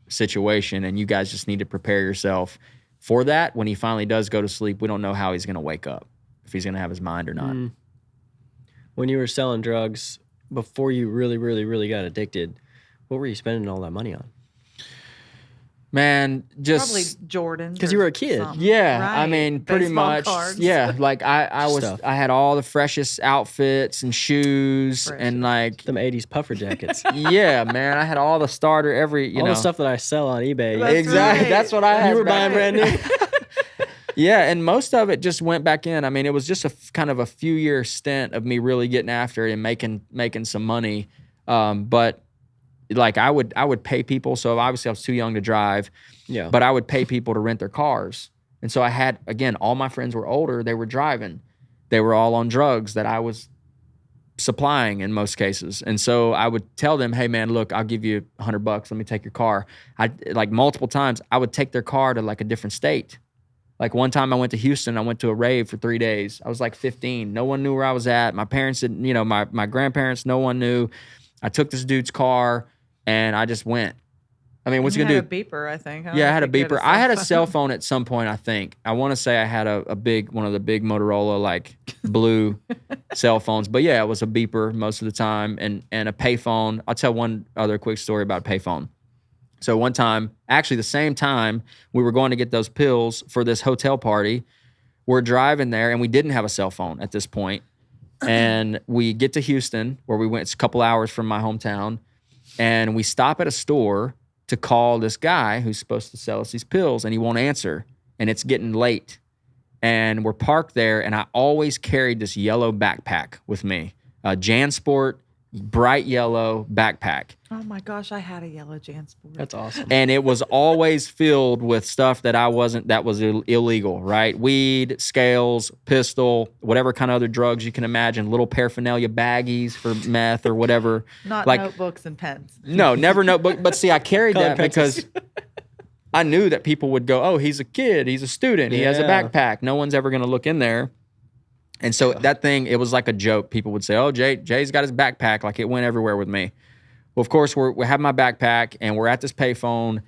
situation, and you guys just need to prepare yourself for that. When he finally does go to sleep, we don't know how he's going to wake up, if he's going to have his mind or not. When you were selling drugs, before you really, really, really got addicted, what were you spending all that money on? Man, just probably Jordans. Because you were a kid. Yeah, right. I mean, pretty Baseball much. cards. Yeah, like I had all the freshest outfits and shoes and like them 80s puffer jackets. Yeah, man, I had all the starter all the stuff that I sell on eBay. That's exactly. right. That's what I had. You were buying brand new. Yeah, and most of it just went back in. I mean, it was just a kind of a few year stint of me really getting after it and making some money. But like I would pay people. So obviously I was too young to drive. Yeah. But I would pay people to rent their cars. And so I had, again, all my friends were older. They were driving. They were all on drugs that I was supplying in most cases. And so I would tell them, hey man, look, I'll give you $100. Let me take your car. Like multiple times I would take their car to like a different state. Like one time I went to Houston, I went to a rave for 3 days. I was like 15. No one knew where I was at. My parents didn't, my grandparents, no one knew. I took this dude's car and I just went. I mean, what's you gonna do? A beeper, I think. Yeah, I had a beeper. I had a cell phone at some point, I think. I want to say I had one of the big Motorola, like blue cell phones. But yeah, it was a beeper most of the time and a payphone. I'll tell one other quick story about a payphone. So one time, actually the same time we were going to get those pills for this hotel party, we're driving there and we didn't have a cell phone at this point. And we get to Houston, where we went, it's a couple hours from my hometown, and we stop at a store to call this guy who's supposed to sell us these pills, and he won't answer, and it's getting late. And we're parked there, and I always carried this yellow backpack with me, a JanSport bright yellow backpack. Oh my gosh, I had a yellow JanSport. That's awesome. And it was always filled with stuff that was illegal, right? Weed, scales, pistol, whatever kind of other drugs you can imagine, little paraphernalia baggies for meth or whatever. Not like notebooks and pens. No, never notebook. But see, I carried that because I knew that people would go, oh, he's a kid, he's a student, he has a backpack. No one's ever going to look in there. And so that thing, it was like a joke. People would say, oh, Jay's got his backpack. Like it went everywhere with me. Well, of course, we have my backpack and we're at this payphone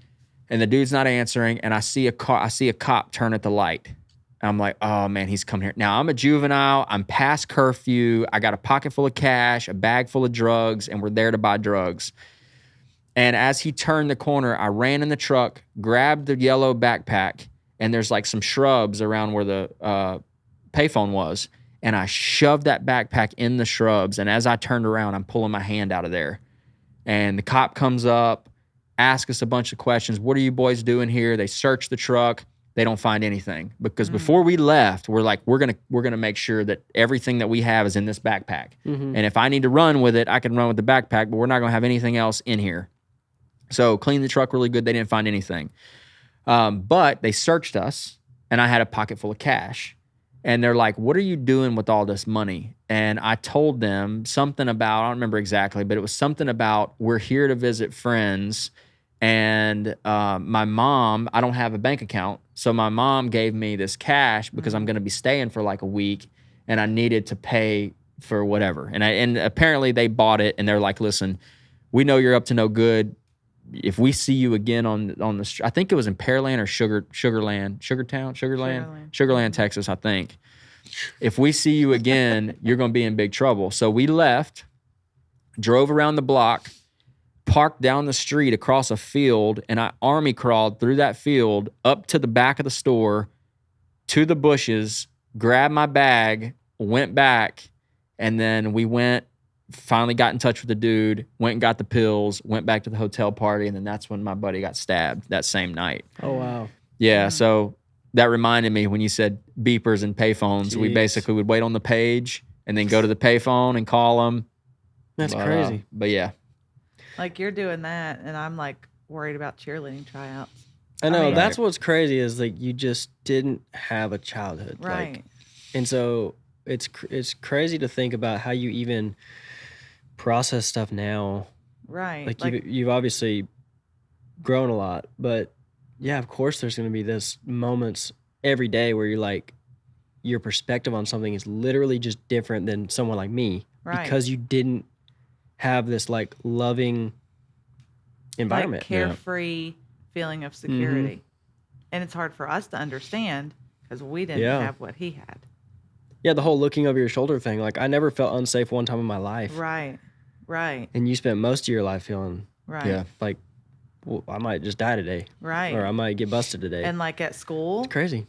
and the dude's not answering. And I see a cop turn at the light. I'm like, oh man, he's come here. Now I'm a juvenile. I'm past curfew. I got a pocket full of cash, a bag full of drugs, and we're there to buy drugs. And as he turned the corner, I ran in the truck, grabbed the yellow backpack, and there's like some shrubs around where the payphone was. And I shoved that backpack in the shrubs. And as I turned around, I'm pulling my hand out of there. And the cop comes up, asks us a bunch of questions. What are you boys doing here? They search the truck. They don't find anything. Because before we left, we're like, we're gonna make sure that everything that we have is in this backpack. Mm-hmm. And if I need to run with it, I can run with the backpack, but we're not gonna have anything else in here. So clean the truck really good. They didn't find anything. But they searched us, and I had a pocket full of cash. And they're like, what are you doing with all this money? And I told them something about, I don't remember exactly, but it was something about, we're here to visit friends. And my mom, I don't have a bank account. So my mom gave me this cash because I'm going to be staying for like a week. And I needed to pay for whatever. And apparently they bought it, and they're like, listen, we know you're up to no good. If we see you again on the street, I think it was in Pearland or Sugarland, Texas, I think. If we see you again, you're going to be in big trouble. So we left, drove around the block, parked down the street across a field, and I army crawled through that field up to the back of the store, to the bushes, grabbed my bag, went back, and then we finally got in touch with the dude, went and got the pills, went back to the hotel party, and then that's when my buddy got stabbed that same night. Oh, wow. Yeah, so that reminded me when you said beepers and payphones, we basically would wait on the page and then go to the payphone and call them. That's crazy. But yeah. Like you're doing that, and I'm like worried about cheerleading tryouts. I know. That's what's crazy is like you just didn't have a childhood. Right. Like, and so it's crazy to think about how you even process stuff now. Right. Like you've obviously grown a lot, but yeah, of course there's going to be this moments every day where you're like, your perspective on something is literally just different than someone like me. Right. Because you didn't have this like loving environment. Like carefree feeling of security. And it's hard for us to understand because we didn't have what he had. Yeah, the whole looking over your shoulder thing. Like I never felt unsafe one time in my life. Right. Right. And you spent most of your life feeling like, well, I might just die today. Right. Or I might get busted today. And like at school. It's crazy.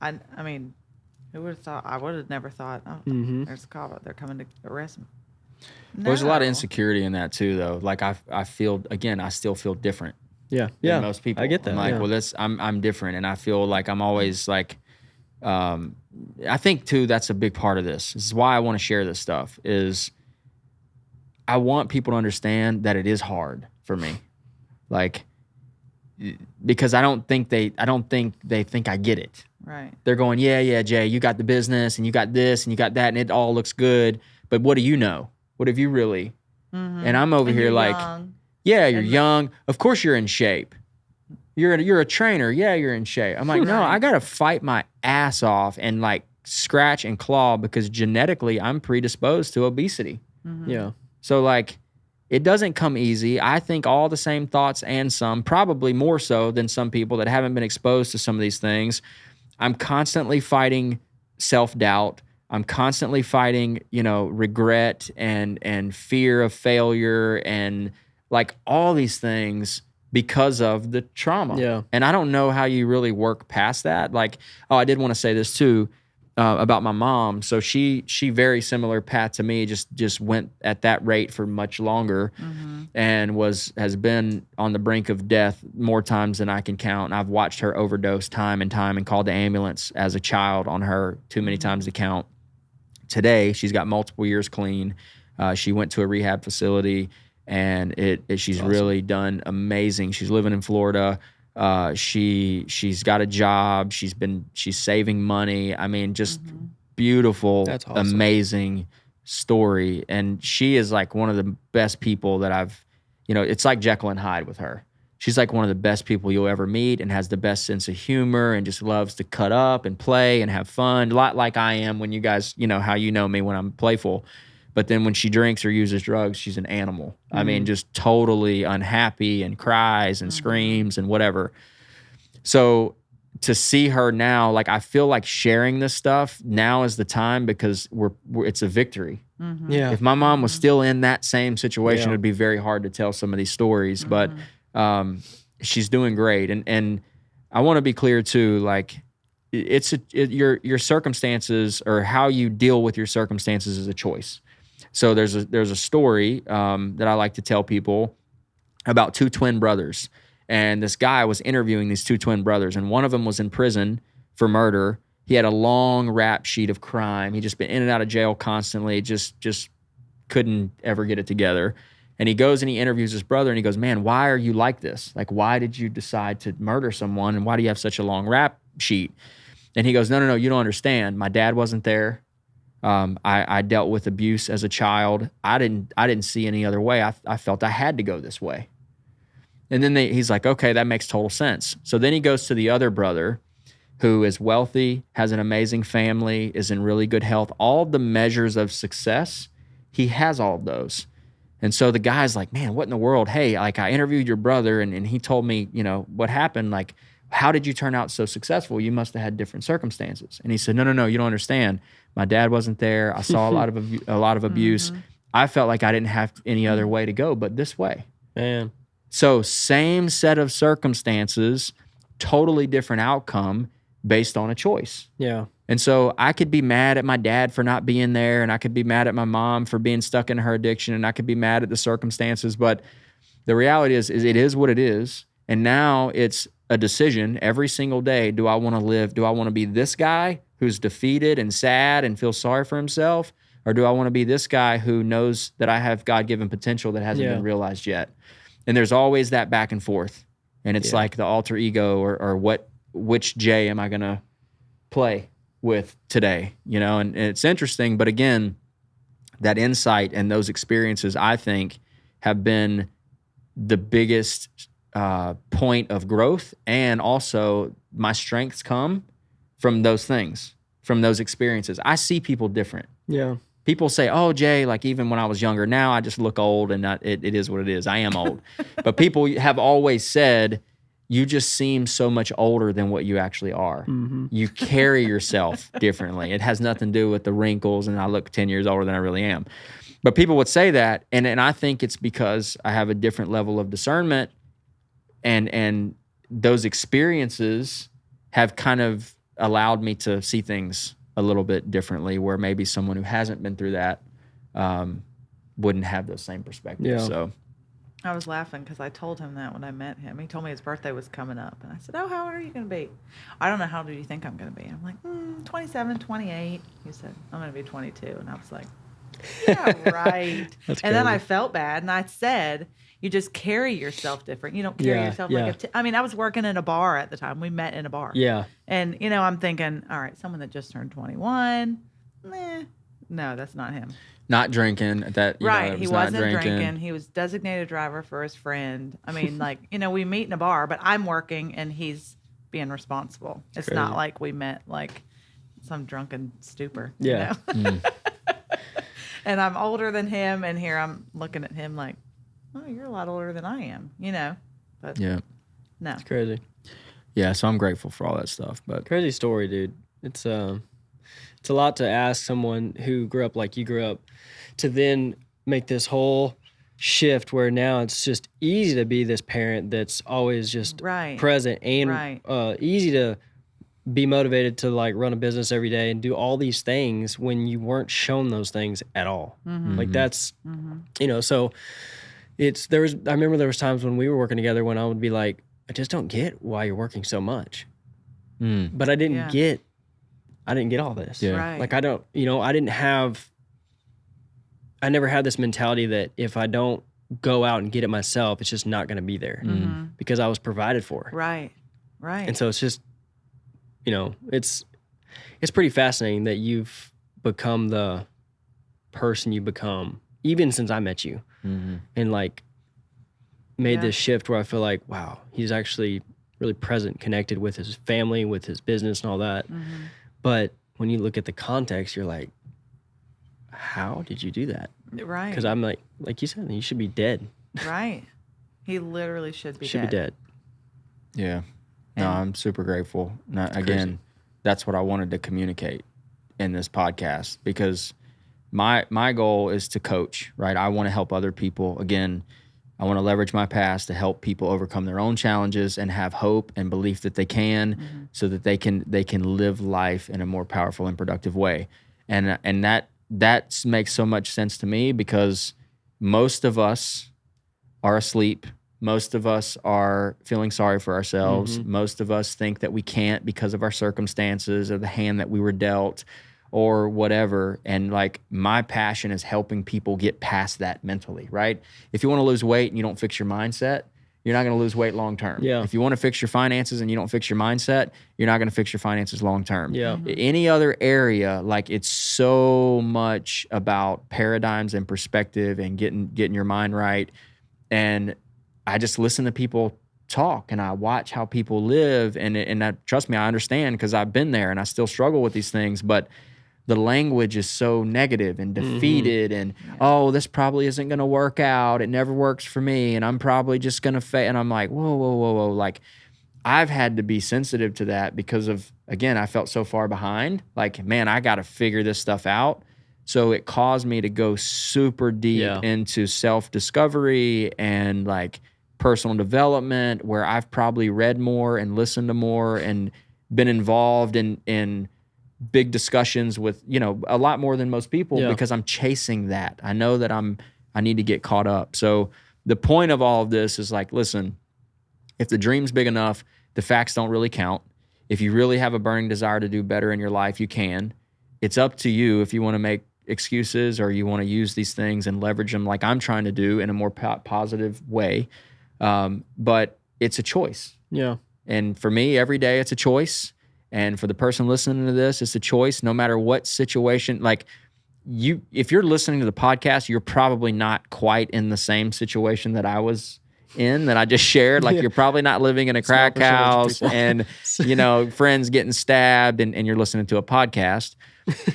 I mean, who would have thought? I would have never thought, there's a cop. They're coming to arrest me. No. There's a lot of insecurity in that too, though. Like I feel, again, I still feel different. Yeah. Than most people. I get that. I'm like, well, I'm different. And I feel like I'm always like, I think too, that's a big part of this. This is why I want to share this stuff is I want people to understand that it is hard for me. Like, because I don't think they think I get it. Right. They're going, yeah, Jay, you got the business and you got this and you got that and it all looks good. But what do you know? What have you really? And I'm over here like, young. Yeah, you're young. Of course you're in shape. You're a trainer. Yeah, you're in shape. I'm like, no, I got to fight my ass off and like scratch and claw because genetically I'm predisposed to obesity. Yeah. So like, it doesn't come easy. I think all the same thoughts and some, probably more so than some people that haven't been exposed to some of these things. I'm constantly fighting self-doubt. I'm constantly fighting, regret and fear of failure and like all these things because of the trauma. Yeah. And I don't know how you really work past that. Like, I did want to say this too. About my mom. So she very similar path to me, just went at that rate for much longer and has been on the brink of death more times than I can count. And I've watched her overdose time and time and called the ambulance as a child on her too many times to count. Today, she's got multiple years clean. She went to a rehab facility and she's awesome. Really done amazing. She's living in Florida. She's got a job. She's saving money. I mean, just beautiful, that's awesome. Amazing story. And she is like one of the best people that I've, it's like Jekyll and Hyde with her. She's like one of the best people you'll ever meet and has the best sense of humor and just loves to cut up and play and have fun. A lot like I am when you guys, how you know me when I'm playful. But then when she drinks or uses drugs, she's an animal. I mean, just totally unhappy and cries and screams and whatever. So to see her now, like I feel like sharing this stuff now is the time because it's a victory. Yeah. If my mom was still in that same situation, it would be very hard to tell some of these stories. But she's doing great, and I want to be clear too. Like your circumstances or how you deal with your circumstances is a choice. So there's a story that I like to tell people about two twin brothers. And this guy was interviewing these two twin brothers, and one of them was in prison for murder. He had a long rap sheet of crime. He'd just been in and out of jail constantly, just couldn't ever get it together. And he goes and he interviews his brother, and he goes, man, why are you like this? Like, why did you decide to murder someone, and why do you have such a long rap sheet? And he goes, no, you don't understand. My dad wasn't there. I dealt with abuse as a child. I didn't see any other way. I felt I had to go this way. And then he's like, okay, that makes total sense. So then he goes to the other brother who is wealthy, has an amazing family, is in really good health. All the measures of success, he has all of those. And so the guy's like, man, what in the world? Hey, like I interviewed your brother and he told me, you know, what happened. Like, how did you turn out so successful? You must have had different circumstances. And he said, no, you don't understand. My dad wasn't there. I saw a lot of abuse. I felt like I didn't have any other way to go but this way. Man. So same set of circumstances, totally different outcome based on a choice. Yeah. And so I could be mad at my dad for not being there, and I could be mad at my mom for being stuck in her addiction, and I could be mad at the circumstances, but the reality is it is what it is. And now it's a decision every single day. Do I want to live? Do I want to be this guy who's defeated and sad and feels sorry for himself? Or do I want to be this guy who knows that I have God-given potential that hasn't been realized yet? And there's always that back and forth. And it's like the alter ego or which Jay am I going to play with today, you know? And it's interesting, but again, that insight and those experiences, I think, have been the biggest point of growth. And also my strengths come from those things, from those experiences. I see people different. Yeah. People say, oh, Jay, like even when I was younger, now I just look old and it is what it is. I am old. But people have always said, you just seem so much older than what you actually are. Mm-hmm. You carry yourself differently. It has nothing to do with the wrinkles and I look 10 years older than I really am. But people would say that, and I think it's because I have a different level of discernment, and those experiences have kind of allowed me to see things a little bit differently, where maybe someone who hasn't been through that wouldn't have those same perspectives. Yeah. So I was laughing because I told him that when I met him. He told me his birthday was coming up. And I said, oh, how old are you going to be? I don't know, how old do you think I'm going to be? I'm like, 27, 28. He said, I'm going to be 22. And I was like, yeah, right. And then I felt bad. And I said, you just carry yourself different. You don't carry yourself like I mean, I was working in a bar at the time. We met in a bar. Yeah. And, you know, I'm thinking, all right, someone that just turned 21. No, that's not him. not drinking. Right. He wasn't drinking. He was designated driver for his friend. I mean, like, we meet in a bar, but I'm working and he's being responsible. It's crazy. Not like we met like some drunken stupor. Yeah. And I'm older than him, and here I'm looking at him like, oh, you're a lot older than I am, But yeah. No. It's crazy. Yeah, so I'm grateful for all that stuff. But crazy story, dude. It's a lot to ask someone who grew up like you grew up to then make this whole shift where now it's just easy to be this parent that's always just present and easy to be motivated to like run a business every day and do all these things when you weren't shown those things at all. Mm-hmm. Like that's, so I remember there was times when we were working together when I would be like, I just don't get why you're working so much. But I didn't get all this. Yeah. Right. Like I don't, I never had this mentality that if I don't go out and get it myself, it's just not going to be there because I was provided for. Right. Right. And so it's just, it's pretty fascinating that you've become the person you become, even since I met you, and like made this shift where I feel like, wow, he's actually really present, connected with his family, with his business and all that. Mm-hmm. But when you look at the context, you're like, how did you do that? Right. Because I'm like you said, you should be dead. Right. He literally should be dead. Yeah. No, I'm super grateful. Again, that's what I wanted to communicate in this podcast, because my goal is to coach, right? I want to help other people. Again, I want to leverage my past to help people overcome their own challenges and have hope and belief that they can, so that they can live life in a more powerful and productive way. And that makes so much sense to me, because most of us are asleep. Most of us are feeling sorry for ourselves. Most of us think that we can't because of our circumstances or the hand that we were dealt or whatever. And like, my passion is helping people get past that mentally, right? If you want to lose weight and you don't fix your mindset, you're not going to lose weight long term. Yeah. If you want to fix your finances and you don't fix your mindset, you're not going to fix your finances long term. Yeah. Any other area, like, it's so much about paradigms and perspective and getting your mind right. And I just listen to people talk and I watch how people live, and that, trust me, I understand because I've been there and I still struggle with these things, but the language is so negative and defeated and, oh, this probably isn't going to work out. It never works for me. And I'm probably just going to fail. And I'm like, whoa. Like, I've had to be sensitive to that because of, again, I felt so far behind. Like, man, I got to figure this stuff out. So it caused me to go super deep into self-discovery and like personal development, where I've probably read more and listened to more and been involved in big discussions with, a lot more than most people because I'm chasing that. I know that I need to get caught up. So the point of all of this is like, listen, if the dream's big enough, the facts don't really count. If you really have a burning desire to do better in your life, you can. It's up to you if you want to make excuses or you want to use these things and leverage them like I'm trying to do in a more positive way. But it's a choice. Yeah. And for me, every day it's a choice. And for the person listening to this, it's a choice no matter what situation. Like, if you're listening to the podcast, you're probably not quite in the same situation that I was in, that I just shared. Like, you're probably not living in a crack house and, friends getting stabbed and you're listening to a podcast.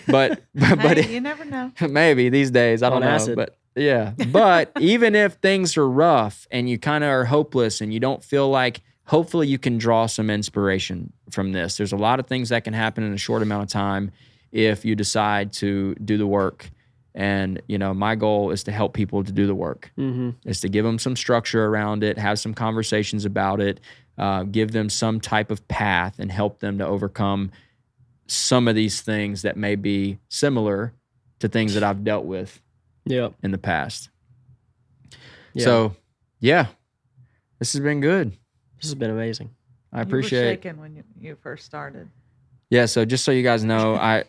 But hey, you never know. Maybe these days, I don't know. Acid. But yeah. But even if things are rough and you kind of are hopeless and you don't feel like, hopefully you can draw some inspiration from this. There's a lot of things that can happen in a short amount of time if you decide to do the work. And, my goal is to help people to do the work, is to give them some structure around it, have some conversations about it, give them some type of path and help them to overcome some of these things that may be similar to things that I've dealt with in the past. Yeah. So, this has been good. This has been amazing. I appreciate You were shaking when you first started. Yeah, so just so you guys know, I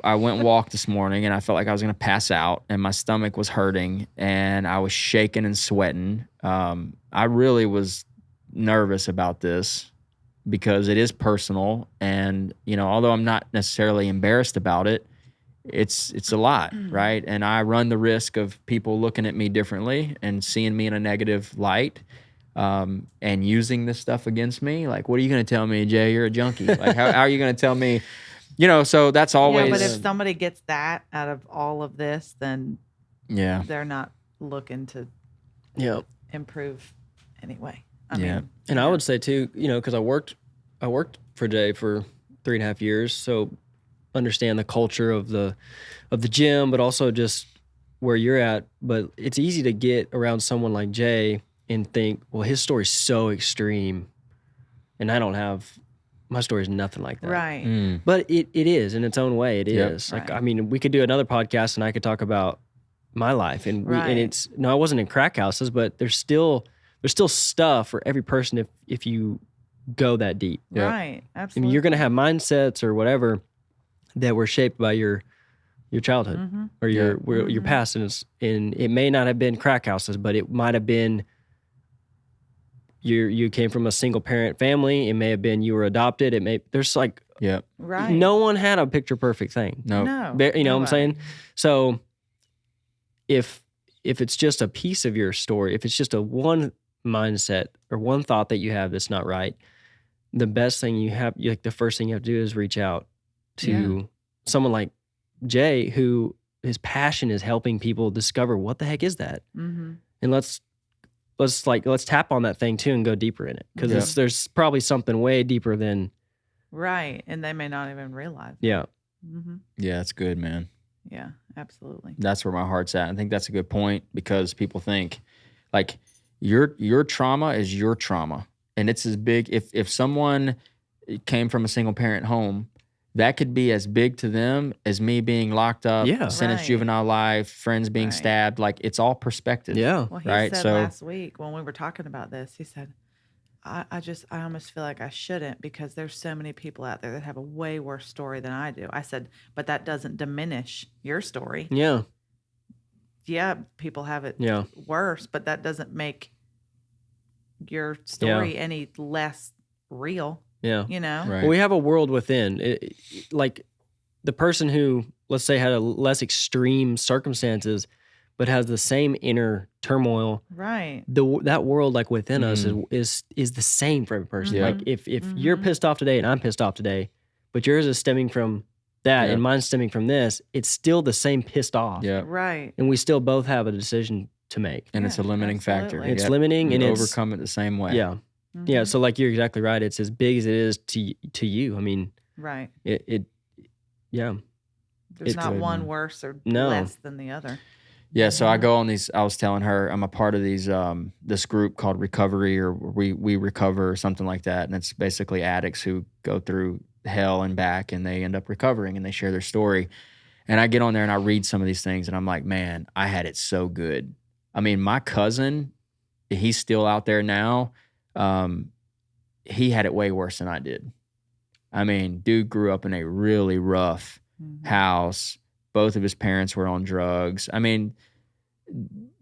went and walked this morning and I felt like I was going to pass out and my stomach was hurting and I was shaking and sweating. I really was nervous about this because it is personal and, although I'm not necessarily embarrassed about it, it's a lot, right? And I run the risk of people looking at me differently and seeing me in a negative light. And using this stuff against me. Like, what are you going to tell me, Jay? You're a junkie. Like, how are you going to tell me? So that's always. Yeah, but if somebody gets that out of all of this, then they're not looking to improve anyway. I mean, and I would say too, because I worked for Jay for 3.5 years, so understand the culture of the gym, but also just where you're at. But it's easy to get around someone like Jay and think, well, his story's so extreme, and my story's nothing like that. Right. But it is in its own way. It is. Like, I mean, we could do another podcast and I could talk about my life and it's, no, I wasn't in crack houses, but there's still stuff for every person if you go that deep. Right. Absolutely. I mean, you're going to have mindsets or whatever that were shaped by your childhood or your past. And it may not have been crack houses, but it might have been you came from a single parent family. It may have been you were adopted. There's like, no one had a picture perfect thing. No. You know what I'm saying? So if it's just a piece of your story, if it's just one mindset or one thought that you have that's not right, the best thing the first thing you have to do is reach out to someone like Jay, who his passion is helping people discover what the heck is that. And let's tap on that thing too and go deeper in it, because there's probably something way deeper than and they may not even realize it. Yeah, it's good, man. Yeah, absolutely. That's where my heart's at. I think that's a good point, because people think like your trauma is your trauma, and it's as big. If someone came from a single parent home, that could be as big to them as me being locked up, sentenced juvenile life, friends being stabbed. Like, it's all perspective. Yeah. Well, he said last week when we were talking about this, he said, I almost feel like I shouldn't, because there's so many people out there that have a way worse story than I do. I said, but that doesn't diminish your story. Yeah. Yeah, people have it worse, but that doesn't make your story any less real. Yeah. Right. Well, we have a world within. Like the person who, let's say, had a less extreme circumstances, but has the same inner turmoil. Right. That world like within us is the same for every person. Yep. Like if you're pissed off today and I'm pissed off today, but yours is stemming from that and mine's stemming from this, it's still the same pissed off. Yeah. Right. And we still both have a decision to make. And it's a limiting factor. absolutely. It's limiting and it's overcome it the same way. Yeah. Yeah. So like you're exactly right. It's as big as it is to you. I mean, Right. Yeah. There's not one worse or less than the other. Yeah, so I go on these. I was telling her I'm a part of these this group called Recovery, or we recover or something like that, and it's basically addicts who go through hell and back, and they end up recovering, and they share their story. And I get on there and I read some of these things, and I'm like, man, I had it so good. I mean, my cousin, he's still out there now. He had it way worse than I did. I mean, dude grew up in a really rough house. Both of his parents were on drugs. I mean,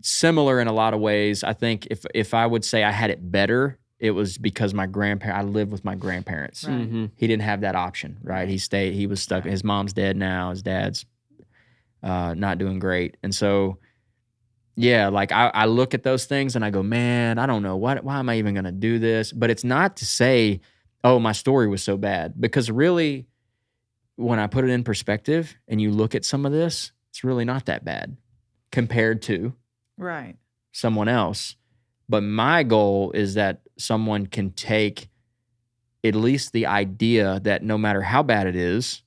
similar in a lot of ways. I think if I would say I had it better, it was because I lived with my grandparents. Right. Mm-hmm. He didn't have that option, right? He was stuck. His mom's dead now. His dad's not doing great. And so, yeah, like I look at those things and I go, man, I don't know. Why am I even going to do this? But it's not to say, oh, my story was so bad. Because really, when I put it in perspective and you look at some of this, it's really not that bad compared to someone else. But my goal is that someone can take at least the idea that no matter how bad it is,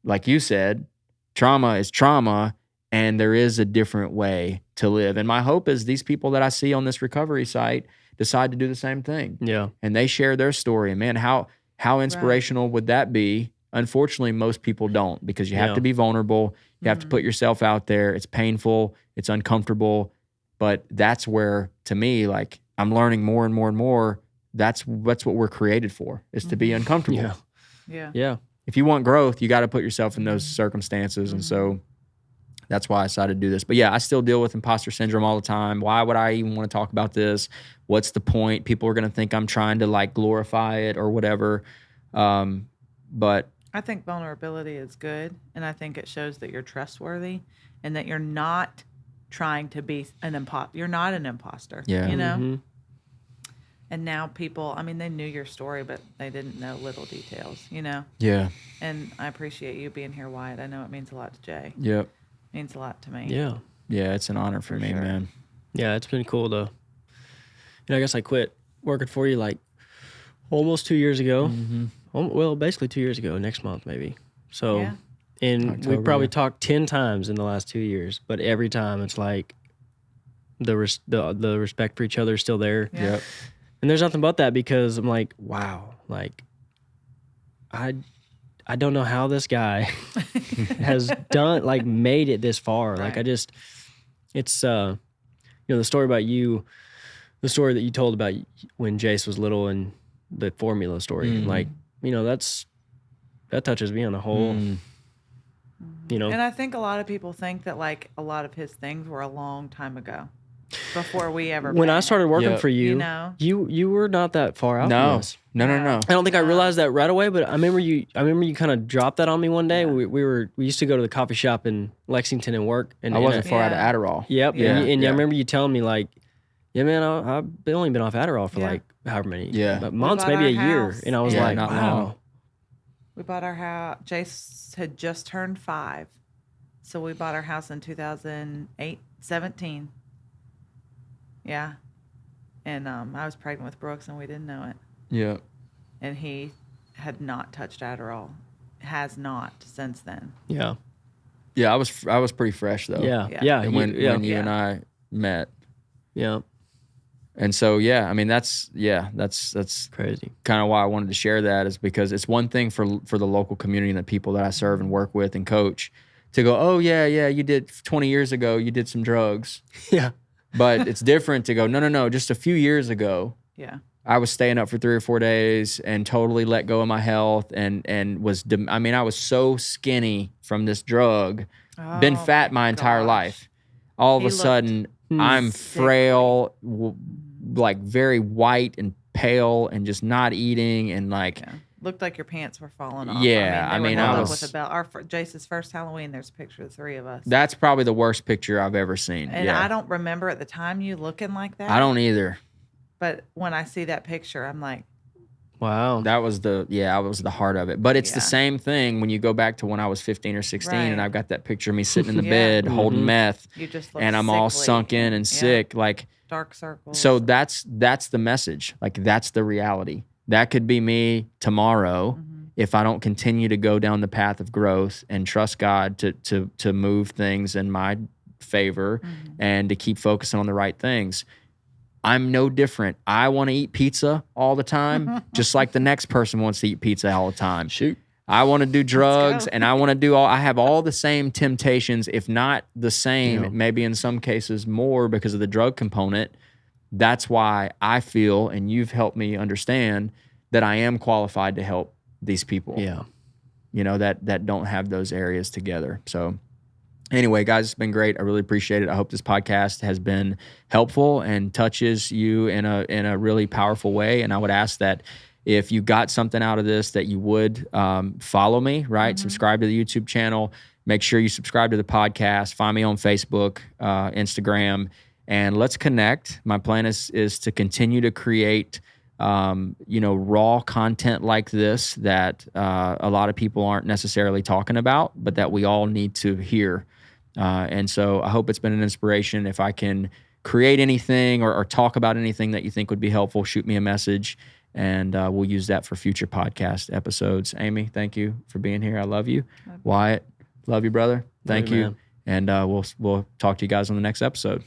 like you said, trauma is trauma, and there is a different way to live. And my hope is these people that I see on this recovery site decide to do the same thing. Yeah. And they share their story. And man, how inspirational would that be? Unfortunately, most people don't, because you have to be vulnerable. You have to put yourself out there. It's painful. It's uncomfortable. But that's where, to me, like, I'm learning more and more and more. That's what we're created for, is to be uncomfortable. Yeah. If you want growth, you got to put yourself in those circumstances. And so that's why I decided to do this. But yeah, I still deal with imposter syndrome all the time. Why would I even want to talk about this? What's the point? People are going to think I'm trying to like glorify it or whatever. But I think vulnerability is good, and I think it shows that you're trustworthy and that you're not trying to be an imposter. You're not an imposter. Yeah. You know? And now people, I mean, they knew your story, but they didn't know little details, you know? Yeah. And I appreciate you being here, Wyatt. I know it means a lot to Jay. Yep. It means a lot to me. Yeah. Yeah, it's an honor for me, sure. man. Yeah, it's been cool to, I guess I quit working for you like almost 2 years ago. Well, basically 2 years ago, next month maybe. So, and October, we probably talked 10 times in the last 2 years, but every time it's like the respect for each other is still there. Yeah. Yep. And there's nothing but that, because I'm like, wow, like I don't know how this guy has made it this far. Right. Like it's the story about you, the story that you told about when Jace was little and the formula story. Like, that touches me on a whole, And I think a lot of people think that like a lot of his things were a long time ago, before we ever when I met. started working for you, You know? you were not that far out from No. us. No. I don't think I realized that right away, but I remember you kind of dropped that on me one day. We used to go to the coffee shop in Lexington and work, and I wasn't far out of Adderall. Yep. Yeah. And Yeah. I remember you telling me like, yeah, man, I've only been off Adderall for like however many months, bought maybe a our year. house. And I was Yeah, like, not wow. long. We bought our house. Jace had just turned 5. So we bought our house in 17. Yeah. And I was pregnant with Brooks, and we didn't know it. Yeah. And he had not touched Adderall. Has not since then. Yeah. Yeah, I was pretty fresh though. Yeah. And when you and I met. Yeah. And so, yeah, I mean, that's Crazy. kind of why I wanted to share that, is because it's one thing for the local community and the people that I serve and work with and coach to go, oh, yeah, you did 20 years ago, you did some drugs. Yeah. But it's different to go, no, just a few years ago, Yeah. I was staying up for 3 or 4 days and totally let go of my health and I was so skinny from this drug, been fat my entire life. All of a sudden, I'm frail, like very white and pale and just not eating and like looked like your pants were falling off. Yeah, I mean, I held was up with a belt. Jace's first Halloween. There's a picture of the three of us. That's probably the worst picture I've ever seen. And yeah. I don't remember at the time you looking like that. I don't either. But when I see that picture, I'm like, wow. That was the heart of it. But it's the same thing when you go back to when I was 15 or 16 and I've got that picture of me sitting in the bed holding meth. You just look and I'm all sunk in and sick. Like dark circles. So that's the message. Like that's the reality. That could be me tomorrow if I don't continue to go down the path of growth and trust God to move things in my favor and to keep focusing on the right things. I'm no different. I want to eat pizza all the time, just like the next person wants to eat pizza all the time. Shoot. I want to do drugs and I want to I have all the same temptations, if not the same, maybe in some cases more because of the drug component. That's why I feel, and you've helped me understand, that I am qualified to help these people. Yeah. You know, that don't have those areas together. So anyway, guys, it's been great. I really appreciate it. I hope this podcast has been helpful and touches you in a really powerful way. And I would ask that if you got something out of this, that you would follow me, right? Subscribe to the YouTube channel. Make sure you subscribe to the podcast. Find me on Facebook, Instagram, and let's connect. My plan is to continue to create raw content like this that a lot of people aren't necessarily talking about, but that we all need to hear. And so I hope it's been an inspiration. If I can create anything or talk about anything that you think would be helpful, shoot me a message, and we'll use that for future podcast episodes. Amy, thank you for being here. I love you. Wyatt, love you, brother. Thank you. Man. And we'll talk to you guys on the next episode.